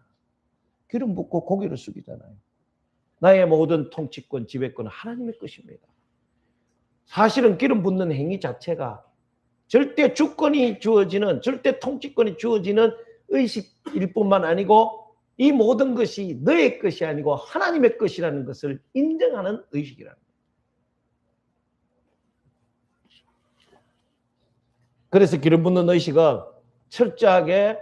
기름 붓고 고개를 숙이잖아요. 나의 모든 통치권, 지배권은 하나님의 것입니다. 사실은 기름 붓는 행위 자체가 절대 주권이 주어지는, 절대 통치권이 주어지는 의식일 뿐만 아니고 이 모든 것이 너의 것이 아니고 하나님의 것이라는 것을 인정하는 의식이라는 거예요. 그래서 기름 붓는 의식은 철저하게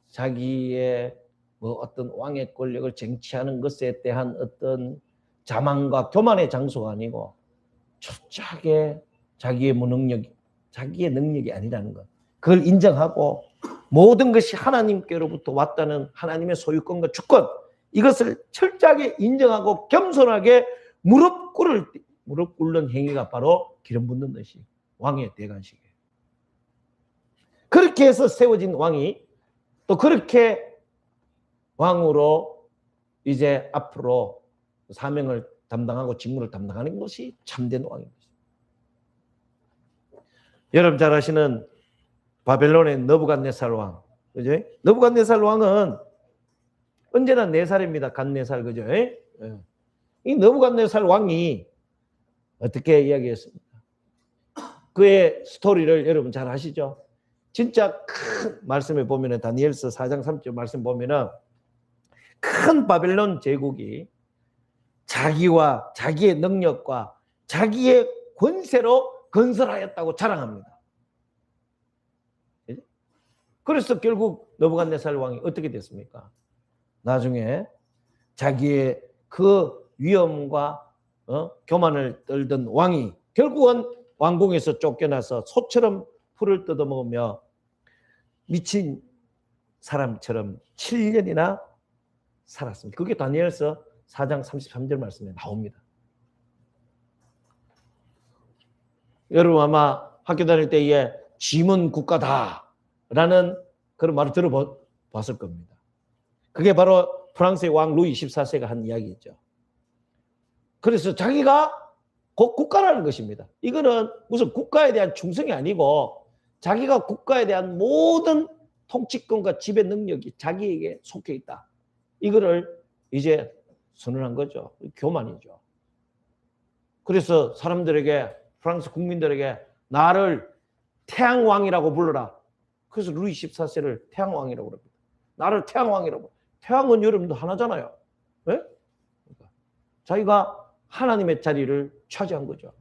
자기의 어떤 왕의 권력을 쟁취하는 것에 대한 어떤 자만과 교만의 장소가 아니고 철저하게 자기의 능력이 아니라는 것. 그걸 인정하고 모든 것이 하나님께로부터 왔다는 하나님의 소유권과 주권, 이것을 철저하게 인정하고 겸손하게 무릎 꿇는 행위가 바로 기름 붓는 의식, 왕의 대관식이에요. 그렇게 해서 세워진 왕이 또 그렇게 왕으로 이제 앞으로 사명을 담당하고 직무를 담당하는 것이 참된 왕입니다. 여러분 잘 아시는 바벨론의 느부갓네살 왕, 그죠? 느부갓네살 왕은 언제나 4살입니다. 갓 4살, 그죠? 이 느부갓네살 왕이 어떻게 이야기했습니까? 그의 스토리를 여러분 잘 아시죠? 진짜 큰 말씀에 보면은 다니엘서 4장 3절 말씀 보면은 큰 바벨론 제국이 자기와 자기의 능력과 자기의 권세로 건설하였다고 자랑합니다. 그래서 결국 느부갓네살 왕이 어떻게 됐습니까? 나중에 자기의 그 위엄과 교만을 떨던 왕이 결국은 왕궁에서 쫓겨나서 소처럼 풀을 뜯어먹으며 미친 사람처럼 7년이나 살았습니다. 그게 다니엘서 4장 33절 말씀에 나옵니다. 여러분 아마 학교 다닐 때에 짐은 국가다라는 그런 말을 들어봤을 겁니다. 그게 바로 프랑스의 왕 루이 14세가 한 이야기죠. 그래서 자기가 곧 국가라는 것입니다. 이거는 무슨 국가에 대한 충성이 아니고 자기가 국가에 대한 모든 통치권과 지배 능력이 자기에게 속해 있다. 이거를 이제 선언한 거죠. 교만이죠. 그래서 사람들에게, 프랑스 국민들에게 나를 태양왕이라고 불러라. 그래서 루이 14세를 태양왕이라고 합니다. 나를 태양왕이라고. 태양은 여러분도 하나잖아요. 네? 자기가 하나님의 자리를 차지한 거죠.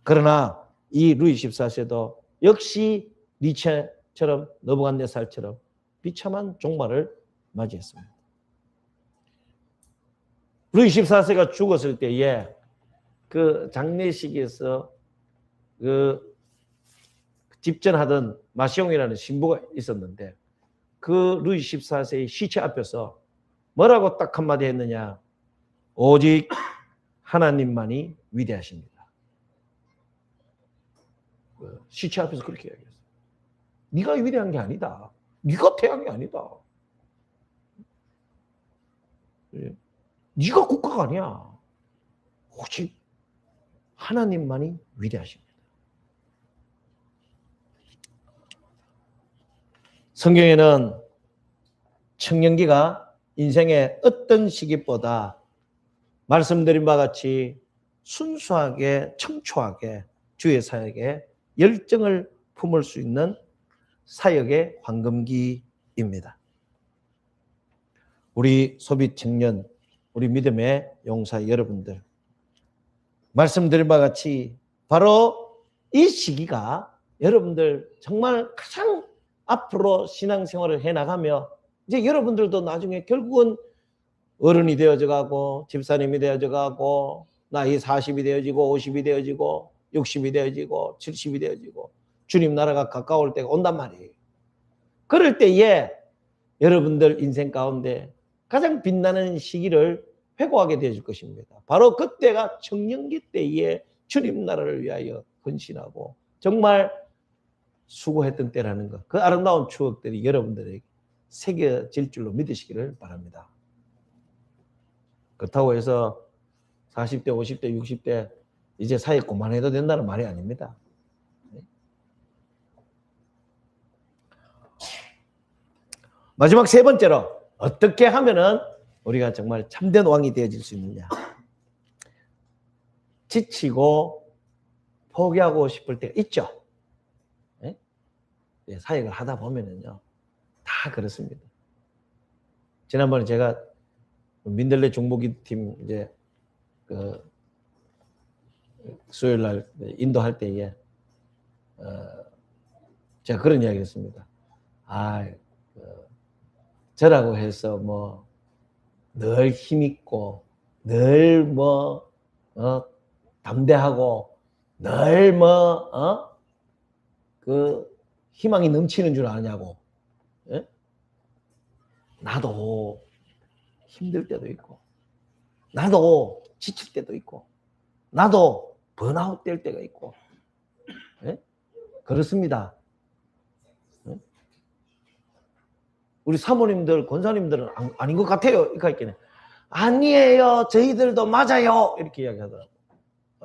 그러나 이 루이 14세도 역시 니체처럼 너부갓네살처럼 비참한 종말을 맞이했습니다. 루이 14세가 죽었을 때에 그 장례식에서 그 집전하던 마시옹이라는 신부가 있었는데 그 루이 14세의 시체 앞에서 뭐라고 딱 한마디 했느냐. 오직 하나님만이 위대하십니다. 시체 앞에서 그렇게 이야기했어요. 네가 위대한 게 아니다. 네가 태양이 아니다. 네가 국가가 아니야. 오직 하나님만이 위대하십니다. 성경에는 청년기가 인생의 어떤 시기보다 말씀드린 바와 같이 순수하게 청초하게 주의 사역에 열정을 품을 수 있는 사역의 황금기입니다. 우리 소비 청년, 우리 믿음의 용사 여러분들, 말씀드린 바와 같이 바로 이 시기가 여러분들 정말 가장 앞으로 신앙생활을 해나가며 이제 여러분들도 나중에 결국은 어른이 되어져 가고 집사님이 되어져 가고 나이 40이 되어지고 50이 되어지고 60이 되어지고 70이 되어지고 주님 나라가 가까울 때가 온단 말이에요. 그럴 때에 여러분들 인생 가운데 가장 빛나는 시기를 회고하게 되어질 것입니다. 바로 그때가 청년기 때에 주님 나라를 위하여 헌신하고 정말 수고했던 때라는 것, 그 아름다운 추억들이 여러분들에게 새겨질 줄로 믿으시기를 바랍니다. 그렇다고 해서 40대, 50대, 60대 이제 사역 그만해도 된다는 말이 아닙니다. 마지막 세 번째로 어떻게 하면은 우리가 정말 참된 왕이 되어질 수 있느냐. 지치고 포기하고 싶을 때가 있죠. 사역을 하다 보면은요, 다 그렇습니다. 지난번에 제가 민들레 종보기 팀 이제 그 수요일 날 인도할 때에 제가 그런 이야기 했습니다. 저라고 해서 뭐 늘 힘있고 늘 뭐 담대하고 늘 뭐 그 희망이 넘치는 줄 아냐고. 예? 나도 힘들 때도 있고 나도 지칠 때도 있고 나도 번아웃 될 때가 있고. 예? 그렇습니다. 예? 우리 사모님들, 권사님들은 아닌 것 같아요. 이렇게 있겠네. 아니에요. 저희들도 맞아요. 이렇게 이야기하더라고요.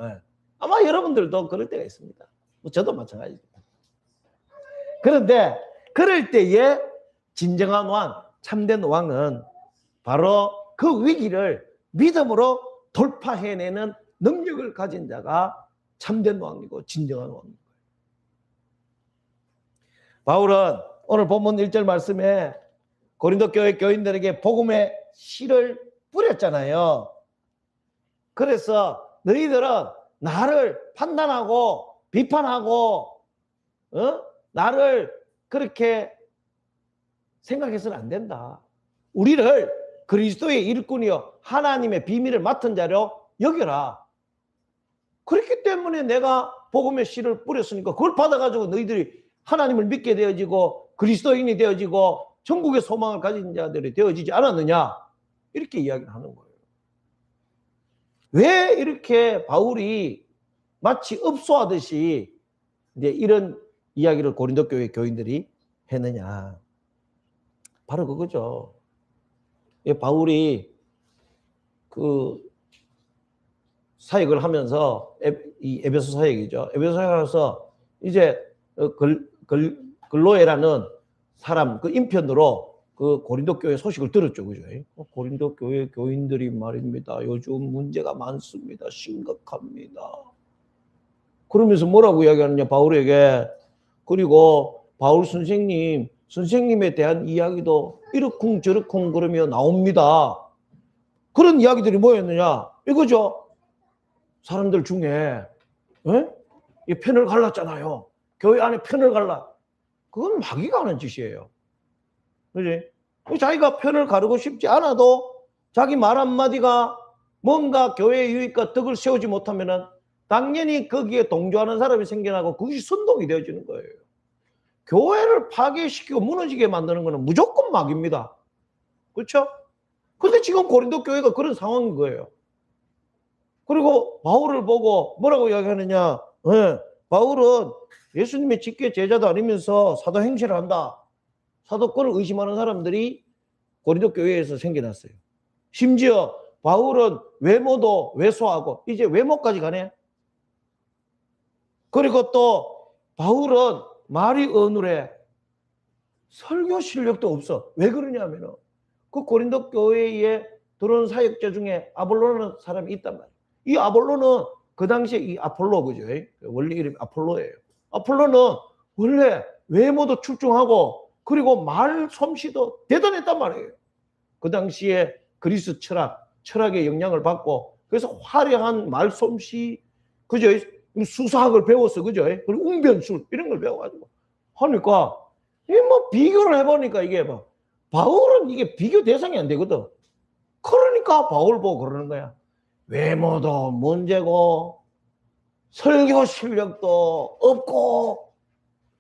예. 아마 여러분들도 그럴 때가 있습니다. 뭐 저도 마찬가지입니다. 그런데 그럴 때에 진정한 왕, 참된 왕은 바로 그 위기를 믿음으로 돌파해내는 능력을 가진 자가 참된 왕이고 진정한 왕입니다. 바울은 오늘 본문 1절 말씀에 고린도 교회 교인들에게 복음의 씨를 뿌렸잖아요. 그래서 너희들은 나를 판단하고 비판하고 나를 그렇게 생각해서는 안 된다. 우리를 그리스도의 일꾼이요 하나님의 비밀을 맡은 자로 여겨라. 그렇기 때문에 내가 복음의 씨를 뿌렸으니까 그걸 받아가지고 너희들이 하나님을 믿게 되어지고 그리스도인이 되어지고 천국의 소망을 가진 자들이 되어지지 않았느냐, 이렇게 이야기를 하는 거예요. 왜 이렇게 바울이 마치 읍소하듯이 이제 이런 이야기를 고린도 교회 교인들이 했느냐, 바로 그거죠. 바울이 그 사역을 하면서 이 에베소 사역이죠. 에베소 사역에서 이제 글로에라는 사람 그 인편으로 그 고린도 교회 소식을 들었죠. 그죠? 고린도 교회 교인들이 말입니다. 요즘 문제가 많습니다. 심각합니다. 그러면서 뭐라고 이야기하느냐, 바울에게. 그리고 바울 선생님 선생님에 대한 이야기도 이러쿵저러쿵 그러며 나옵니다. 그런 이야기들이 뭐였느냐? 이거죠. 사람들 중에 이 편을 갈랐잖아요. 교회 안에 편을 갈라. 그건 마귀가 하는 짓이에요. 그지? 자기가 편을 가르고 싶지 않아도 자기 말 한마디가 뭔가 교회의 유익과 덕을 세우지 못하면은 당연히 거기에 동조하는 사람이 생겨나고 그것이 선동이 되어지는 거예요. 교회를 파괴시키고 무너지게 만드는 것은 무조건 마귀입니다. 그렇죠? 근데 지금 고린도 교회가 그런 상황인 거예요. 그리고 바울을 보고 뭐라고 이야기하느냐? 바울은 예수님의 직계 제자도 아니면서 사도 행실을 한다. 사도권을 의심하는 사람들이 고린도 교회에서 생겨났어요. 심지어 바울은 외모도 왜소하고 이제 외모까지 가네. 그리고 또 바울은 말이 어눌해. 설교 실력도 없어. 왜 그러냐면은 그 고린도 교회에 들어온 사역자 중에 아볼로라는 사람이 있단 말이에요. 이 아볼로는 그 당시에 이 아폴로, 그죠? 원래 이름이 아폴로예요. 아폴로는 원래 외모도 출중하고 그리고 말 솜씨도 대단했단 말이에요. 그 당시에 그리스 철학의 영향을 받고 그래서 화려한 말 솜씨, 그죠? 수사학을 배웠어, 그죠? 그리고 웅변술 이런 걸 배워가지고 하니까 이게 뭐 비교를 해보니까 이게 뭐 바울은 이게 비교 대상이 안 되거든. 그러니까 바울 보고 그러는 거야. 외모도 문제고 설교 실력도 없고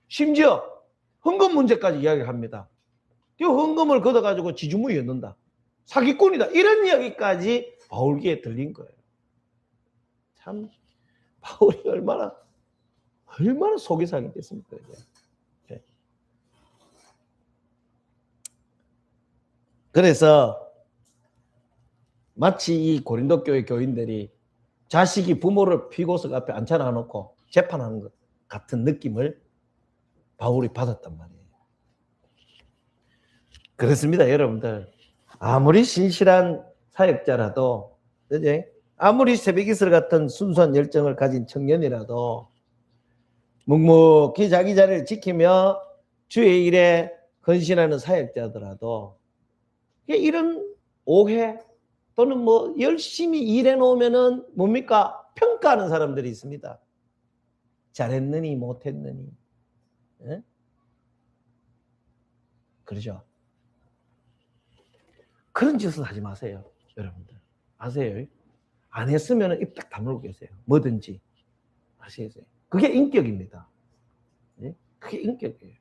심지어 헌금 문제까지 이야기를 합니다. 이 헌금을 걷어가지고 지주무이 였는다. 사기꾼이다. 이런 이야기까지 바울 귀에 들린 거예요. 참 바울이 얼마나 속이 상했겠습니까? 이게. 그래서 마치 이 고린도 교회 교인들이 자식이 부모를 피고석 앞에 앉혀놔 놓고 재판하는 것 같은 느낌을 바울이 받았단 말이에요. 그렇습니다, 여러분들. 아무리 신실한 사역자라도, 그지? 아무리 새벽이슬 같은 순수한 열정을 가진 청년이라도 묵묵히 자기 자리를 지키며 주의 일에 헌신하는 사역자더라도 이런 오해 또는 뭐 열심히 일해 놓으면은 뭡니까? 평가하는 사람들이 있습니다. 잘했느니 못했느니. 네? 그러죠. 그런 짓은 하지 마세요, 여러분들. 아세요? 안 했으면 입 딱 다물고 계세요. 뭐든지 하시겠어요. 그게 인격입니다. 네? 그게 인격이에요.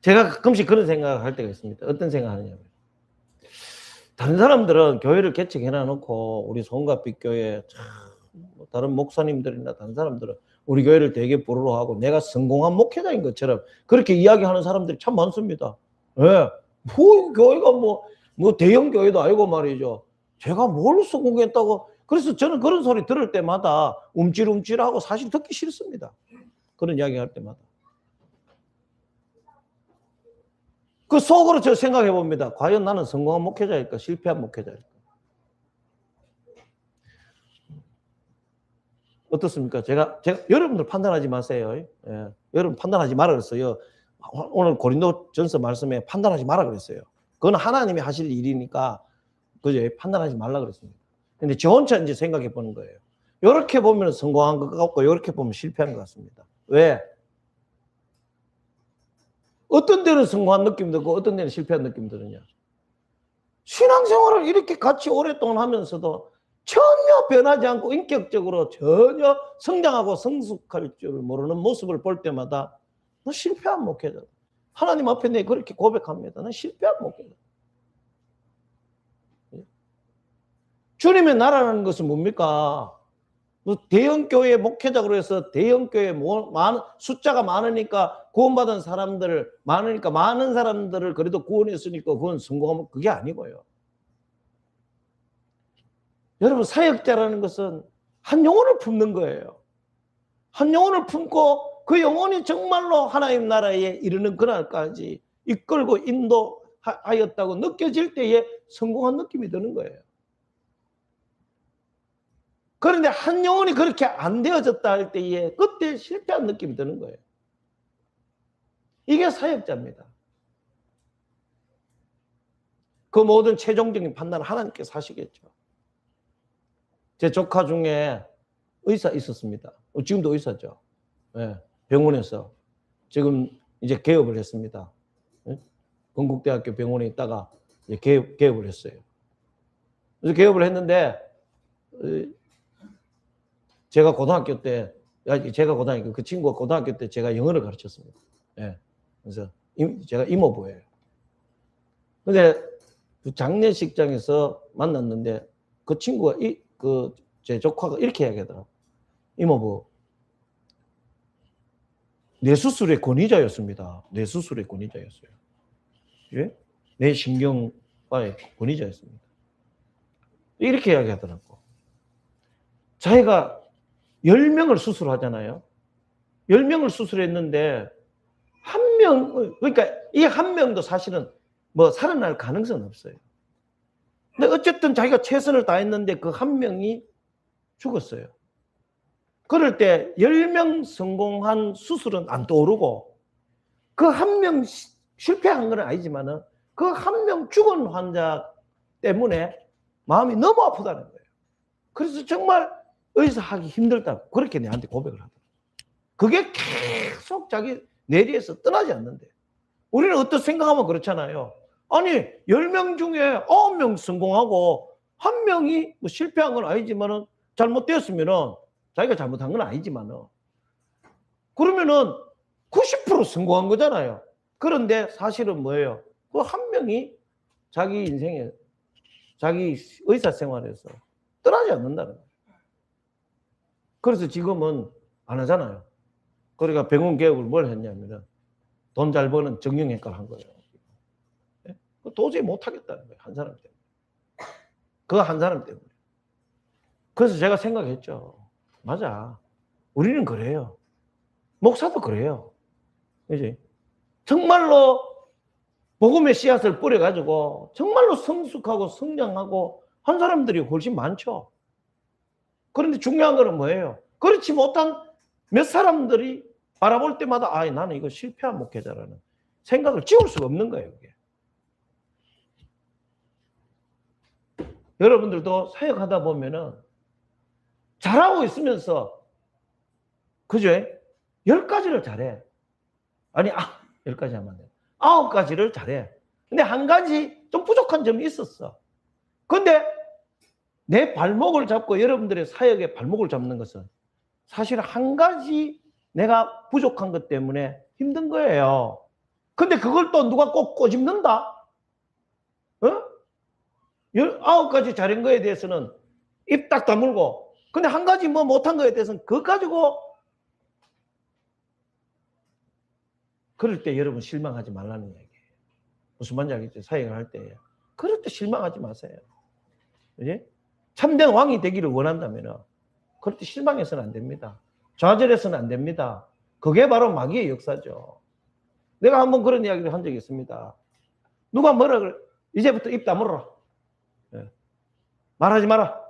제가 가끔씩 그런 생각을 할 때가 있습니다. 어떤 생각을 하냐면 다른 사람들은 교회를 개척해놔놓고 우리 송가빛 교회 다른 목사님들이나 다른 사람들은 우리 교회를 되게 부러워하고 내가 성공한 목회자인 것처럼 그렇게 이야기하는 사람들이 참 많습니다. 예. 뭐 교회가 뭐 대형 교회도 아니고 말이죠. 제가 뭘 성공했다고. 그래서 저는 그런 소리 들을 때마다 움찔움찔하고 사실 듣기 싫습니다. 그런 이야기 할 때마다. 그 속으로 저 생각해 봅니다. 과연 나는 성공한 목회자일까? 실패한 목회자일까? 어떻습니까? 제가 여러분들 판단하지 마세요. 예. 여러분 판단하지 말아 그랬어요. 오늘 고린도전서 말씀에 판단하지 말아 그랬어요. 그건 하나님이 하실 일이니까 그죠? 판단하지 말라 그랬습니다. 근데 저 혼자 이제 생각해 보는 거예요. 이렇게 보면 성공한 것 같고 이렇게 보면 실패한 것 같습니다. 왜? 어떤 데는 성공한 느낌 들고 어떤 데는 실패한 느낌 드느냐. 신앙생활을 이렇게 같이 오랫동안 하면서도 전혀 변하지 않고 인격적으로 전혀 성장하고 성숙할 줄 모르는 모습을 볼 때마다 너 실패한 목회자. 하나님 앞에 내 그렇게 고백합니다. 난 실패한 목회자. 주님의 나라라는 것은 뭡니까? 대형 교회 목회자로 해서 대형 교회 숫자가 많으니까 구원받은 사람들을 많으니까 많은 사람들을 그래도 구원했으니까 그건 성공하면 그게 아니고요. 여러분 사역자라는 것은 한 영혼을 품는 거예요. 한 영혼을 품고 그 영혼이 정말로 하나님 나라에 이르는 그날까지 이끌고 인도하였다고 느껴질 때에 성공한 느낌이 드는 거예요. 그런데 한 영혼이 그렇게 안 되어졌다 할 때에 그때 실패한 느낌이 드는 거예요. 이게 사역자입니다. 그 모든 최종적인 판단을 하나님께서 하시겠죠. 제 조카 중에 의사 있었습니다. 지금도 의사죠. 네, 병원에서 지금 이제 개업을 했습니다. 네? 건국대학교 병원에 있다가 이제 개업을 했어요. 그래서 개업을 했는데 제가 고등학교 때 그 친구가 고등학교 때 제가 영어를 가르쳤습니다. 네, 그래서 제가 이모부예요. 근데 그 장례식장에서 만났는데 그 친구가 제 조카가 이렇게 이야기하더라고요. 이모부, 뇌수술의 권위자였습니다. 뇌수술의 권위자였어요. 예? 뇌신경과의 권위자였습니다. 이렇게 이야기하더라고. 자기가 10명을 수술하잖아요. 10명을 수술했는데 그러니까 이 한 명도 사실은 뭐 살아날 가능성은 없어요. 근데 어쨌든 자기가 최선을 다했는데 그 한 명이 죽었어요. 그럴 때 10명 성공한 수술은 안 떠오르고 그 한 명 실패한 건 아니지만은 그 한 명 죽은 환자 때문에 마음이 너무 아프다는 거예요. 그래서 정말 의사하기 힘들다고 그렇게 내한테 고백을 하더라고요. 그게 계속 자기 뇌리에서 떠나지 않는데 우리는 어떻게 생각하면 그렇잖아요. 아니 10명 중에 9명 성공하고 한 명이 뭐 실패한 건 아니지만은 잘못되었으면은 자기가 잘못한 건 아니지만은 그러면은 90% 성공한 거잖아요. 그런데 사실은 뭐예요? 그 한 명이 자기 인생에 자기 의사 생활에서 떠나지 않는다는 거예요. 그래서 지금은 안 하잖아요. 그러니까 병원 개업을 뭘 했냐면은 돈 잘 버는 정형외과를 한 거예요. 도저히 못 하겠다는 거예요. 한 사람 때문에. 그 한 사람 때문에. 그래서 제가 생각했죠. 맞아. 우리는 그래요. 목사도 그래요. 그지? 정말로 복음의 씨앗을 뿌려가지고 정말로 성숙하고 성장하고 한 사람들이 훨씬 많죠. 그런데 중요한 거는 뭐예요? 그렇지 못한 몇 사람들이 바라볼 때마다 나는 이거 실패한 목회자라는 생각을 지울 수가 없는 거예요. 이게. 여러분들도 사역하다 보면은 잘하고 있으면서 그죠? 10가지를 잘해. 아니 10가지 하면 안 돼. 9가지를 잘해. 근데 한 가지 좀 부족한 점이 있었어. 근데 내 발목을 잡고 여러분들의 사역의 발목을 잡는 것은 사실 한 가지 내가 부족한 것 때문에 힘든 거예요. 근데 그걸 또 누가 꼭 꼬집는다? 9가지 잘한 거에 대해서는 입 딱 다물고 근데 한 가지 뭐 못한 거에 대해서는 그거 가지고 그럴 때 여러분 실망하지 말라는 얘기예요. 무슨 말인지 알겠죠? 사역을 할 때. 그럴 때 실망하지 마세요. 그지? 참된 왕이 되기를 원한다면 그럴 때 실망해서는 안 됩니다. 좌절해서는 안 됩니다. 그게 바로 마귀의 역사죠. 내가 한번 그런 이야기를 한 적이 있습니다. 누가 뭐라 그래? 이제부터 입 다물어라. 말하지 마라.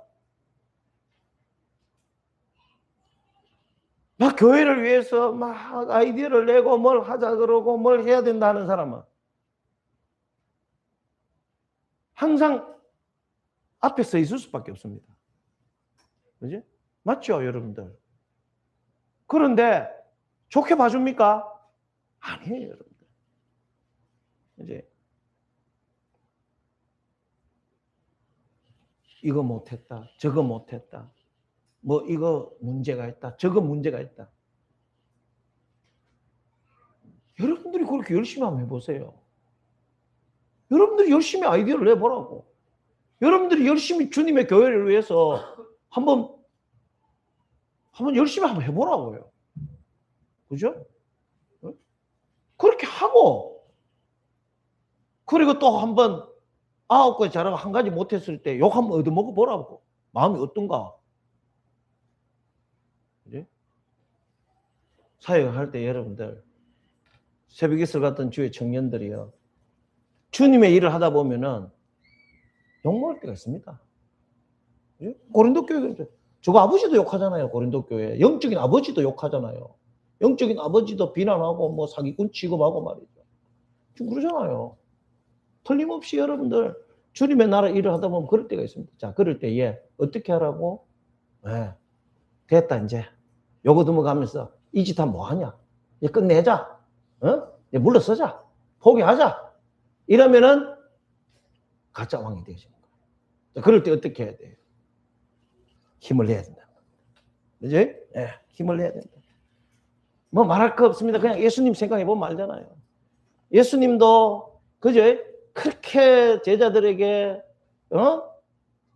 막 교회를 위해서 막 아이디어를 내고 뭘 하자 그러고 뭘 해야 된다 하는 사람은 항상 앞에 서 있을 수밖에 없습니다. 그지? 맞죠, 여러분들? 그런데 좋게 봐줍니까? 아니에요, 여러분들. 이제 이거 못했다, 저거 못했다, 뭐 이거 문제가 있다, 저거 문제가 있다. 여러분들이 그렇게 열심히 한번 해보세요. 여러분들이 열심히 아이디어를 내보라고. 여러분들이 열심히 주님의 교회를 위해서 한번 열심히 한번 해보라고요. 그죠? 그렇게 하고 그리고 또 한번 9가지 잘하고 한 가지 못했을 때 욕 한번 얻어먹어 보라고. 마음이 어떤가? 그지? 사역을 할 때 여러분들 새벽이슬 같은 주의 청년들이요. 주님의 일을 하다 보면은 욕먹을 때가 있습니다. 고린도 교회 저거 아버지도 욕하잖아요. 고린도 교회. 영적인 아버지도 욕하잖아요. 영적인 아버지도 비난하고 뭐 사기꾼 취급하고 말이죠. 지금 그러잖아요. 틀림없이 여러분들 주님의 나라 일을 하다 보면 그럴 때가 있습니다. 자, 그럴 때에 어떻게 하라고? 네. 됐다 이제. 요거 넘어가면서 이 짓 하면 뭐하냐? 이제 끝내자. 이제 물러서자. 포기하자. 이러면은 가짜 왕이 되십니다. 그럴 때 어떻게 해야 돼요? 힘을 내야 된다. 그죠? 네, 힘을 내야 된다. 뭐 말할 거 없습니다. 그냥 예수님 생각해 보면 알잖아요. 예수님도 그죠? 그렇게 제자들에게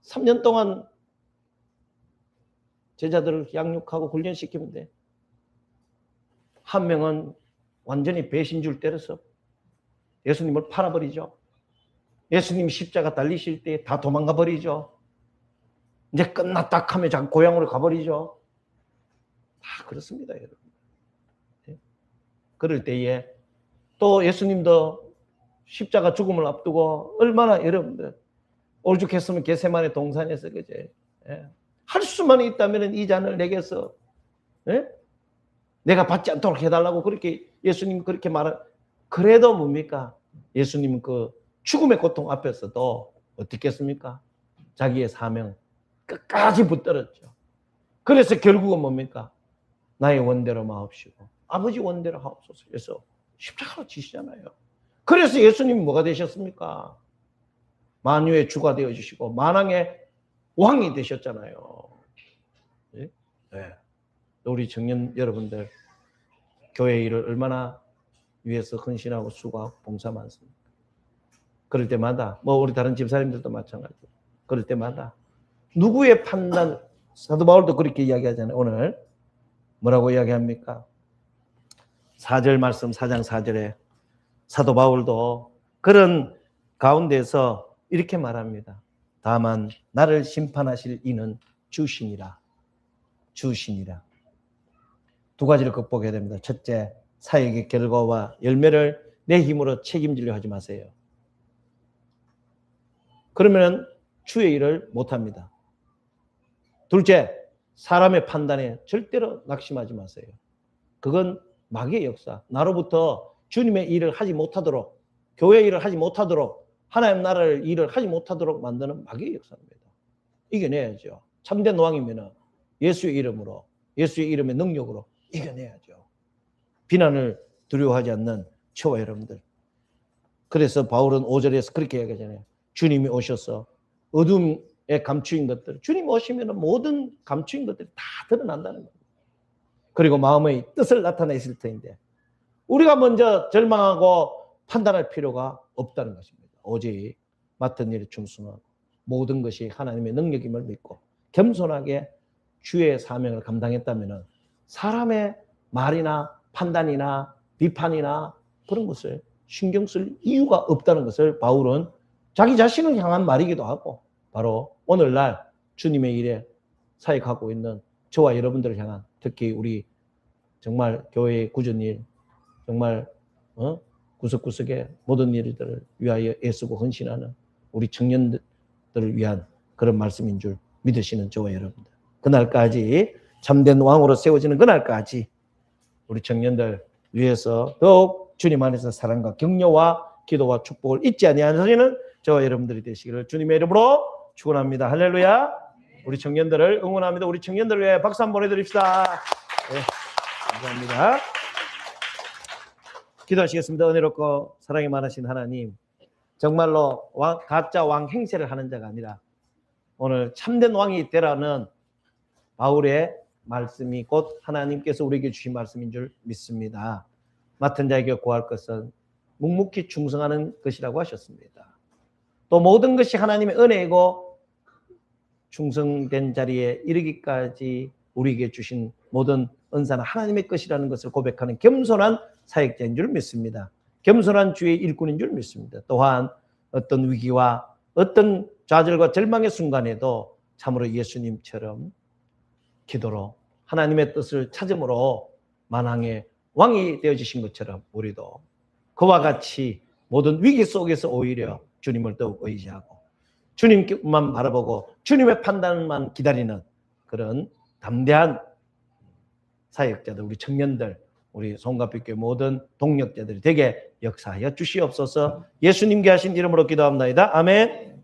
3년 동안 제자들을 양육하고 훈련시키는데 한 명은 완전히 배신줄 때려서 예수님을 팔아버리죠. 예수님 십자가 달리실 때 다 도망가 버리죠. 이제 끝났다 하면 자기 고향으로 가버리죠. 다 그렇습니다, 여러분. 그럴 때에 또 예수님도 십자가 죽음을 앞두고 얼마나 여러분들 오죽했으면 겟세마네 동산에서 그제 할 수만 있다면 이 잔을 내게서 내가 받지 않도록 해달라고 그렇게 예수님 그렇게 말한. 그래도 뭡니까? 예수님은 그 죽음의 고통 앞에서도 어떻게 했습니까? 자기의 사명 끝까지 붙들었죠. 그래서 결국은 뭡니까? 나의 원대로 마옵시고 아버지 원대로 하옵소서. 그래서 십자가로 지시잖아요. 그래서 예수님이 뭐가 되셨습니까? 만유의 주가 되어주시고 만왕의 왕이 되셨잖아요. 네? 네. 우리 청년 여러분들 교회 일을 얼마나 위해서 헌신하고 수고하고 봉사 많습니다. 그럴 때마다 뭐 우리 다른 집사님들도 마찬가지고 그럴 때마다 누구의 판단, 사도 바울도 그렇게 이야기하잖아요. 오늘 뭐라고 이야기합니까? 4절 말씀 4장 4절에 사도 바울도 그런 가운데서 이렇게 말합니다. 다만 나를 심판하실 이는 주시니라. 주시니라. 두 가지를 극복해야 됩니다. 첫째, 사역의 결과와 열매를 내 힘으로 책임지려 하지 마세요. 그러면 주의 일을 못합니다. 둘째, 사람의 판단에 절대로 낙심하지 마세요. 그건 마귀의 역사. 나로부터 주님의 일을 하지 못하도록, 교회 일을 하지 못하도록, 하나님 나라를 일을 하지 못하도록 만드는 마귀의 역사입니다. 이겨내야죠. 참된 왕이면 예수의 이름으로, 예수의 이름의 능력으로 이겨내야죠. 비난을 두려워하지 않는 저와 여러분들. 그래서 바울은 5절에서 그렇게 얘기하잖아요. 주님이 오셔서 어둠에 감추인 것들, 주님 오시면 모든 감추인 것들이 다 드러난다는 겁니다. 그리고 마음의 뜻을 나타내실 터인데 우리가 먼저 절망하고 판단할 필요가 없다는 것입니다. 오직 맡은 일에 충성하고 모든 것이 하나님의 능력임을 믿고 겸손하게 주의 사명을 감당했다면 사람의 말이나 판단이나 비판이나 그런 것을 신경 쓸 이유가 없다는 것을 바울은 자기 자신을 향한 말이기도 하고 바로 오늘날 주님의 일에 사역하고 있는 저와 여러분들을 향한 특히 우리 정말 교회의 굳은 일 정말 구석구석의 모든 일들을 위하여 애쓰고 헌신하는 우리 청년들을 위한 그런 말씀인 줄 믿으시는 저와 여러분들. 그날까지 참된 왕으로 세워지는 그날까지 우리 청년들 위해서 더욱 주님 안에서 사랑과 격려와 기도와 축복을 잊지 아니하시는 저와 여러분들이 되시기를 주님의 이름으로 축원합니다. 할렐루야. 우리 청년들을 응원합니다. 우리 청년들을 위해 박수 한번 보내드립시다. 네, 감사합니다. 기도하시겠습니다. 은혜롭고 사랑이 많으신 하나님, 정말로 가짜 왕 행세를 하는 자가 아니라 오늘 참된 왕이 되라는 바울의 말씀이 곧 하나님께서 우리에게 주신 말씀인 줄 믿습니다. 맡은 자에게 구할 것은 묵묵히 충성하는 것이라고 하셨습니다. 또 모든 것이 하나님의 은혜이고 충성된 자리에 이르기까지 우리에게 주신 모든 은사는 하나님의 것이라는 것을 고백하는 겸손한 사역자인 줄 믿습니다. 겸손한 주의 일꾼인 줄 믿습니다. 또한 어떤 위기와 어떤 좌절과 절망의 순간에도 참으로 예수님처럼 기도로 하나님의 뜻을 찾음으로 만왕의 왕이 되어주신 것처럼 우리도 그와 같이 모든 위기 속에서 오히려 주님을 더욱 의지하고 주님만 바라보고 주님의 판단만 기다리는 그런 담대한 사역자들, 우리 청년들, 우리 송가빛교회 모든 동력자들이 되게 역사하여 주시옵소서. 예수님께 하신 이름으로 기도합니다. 아멘.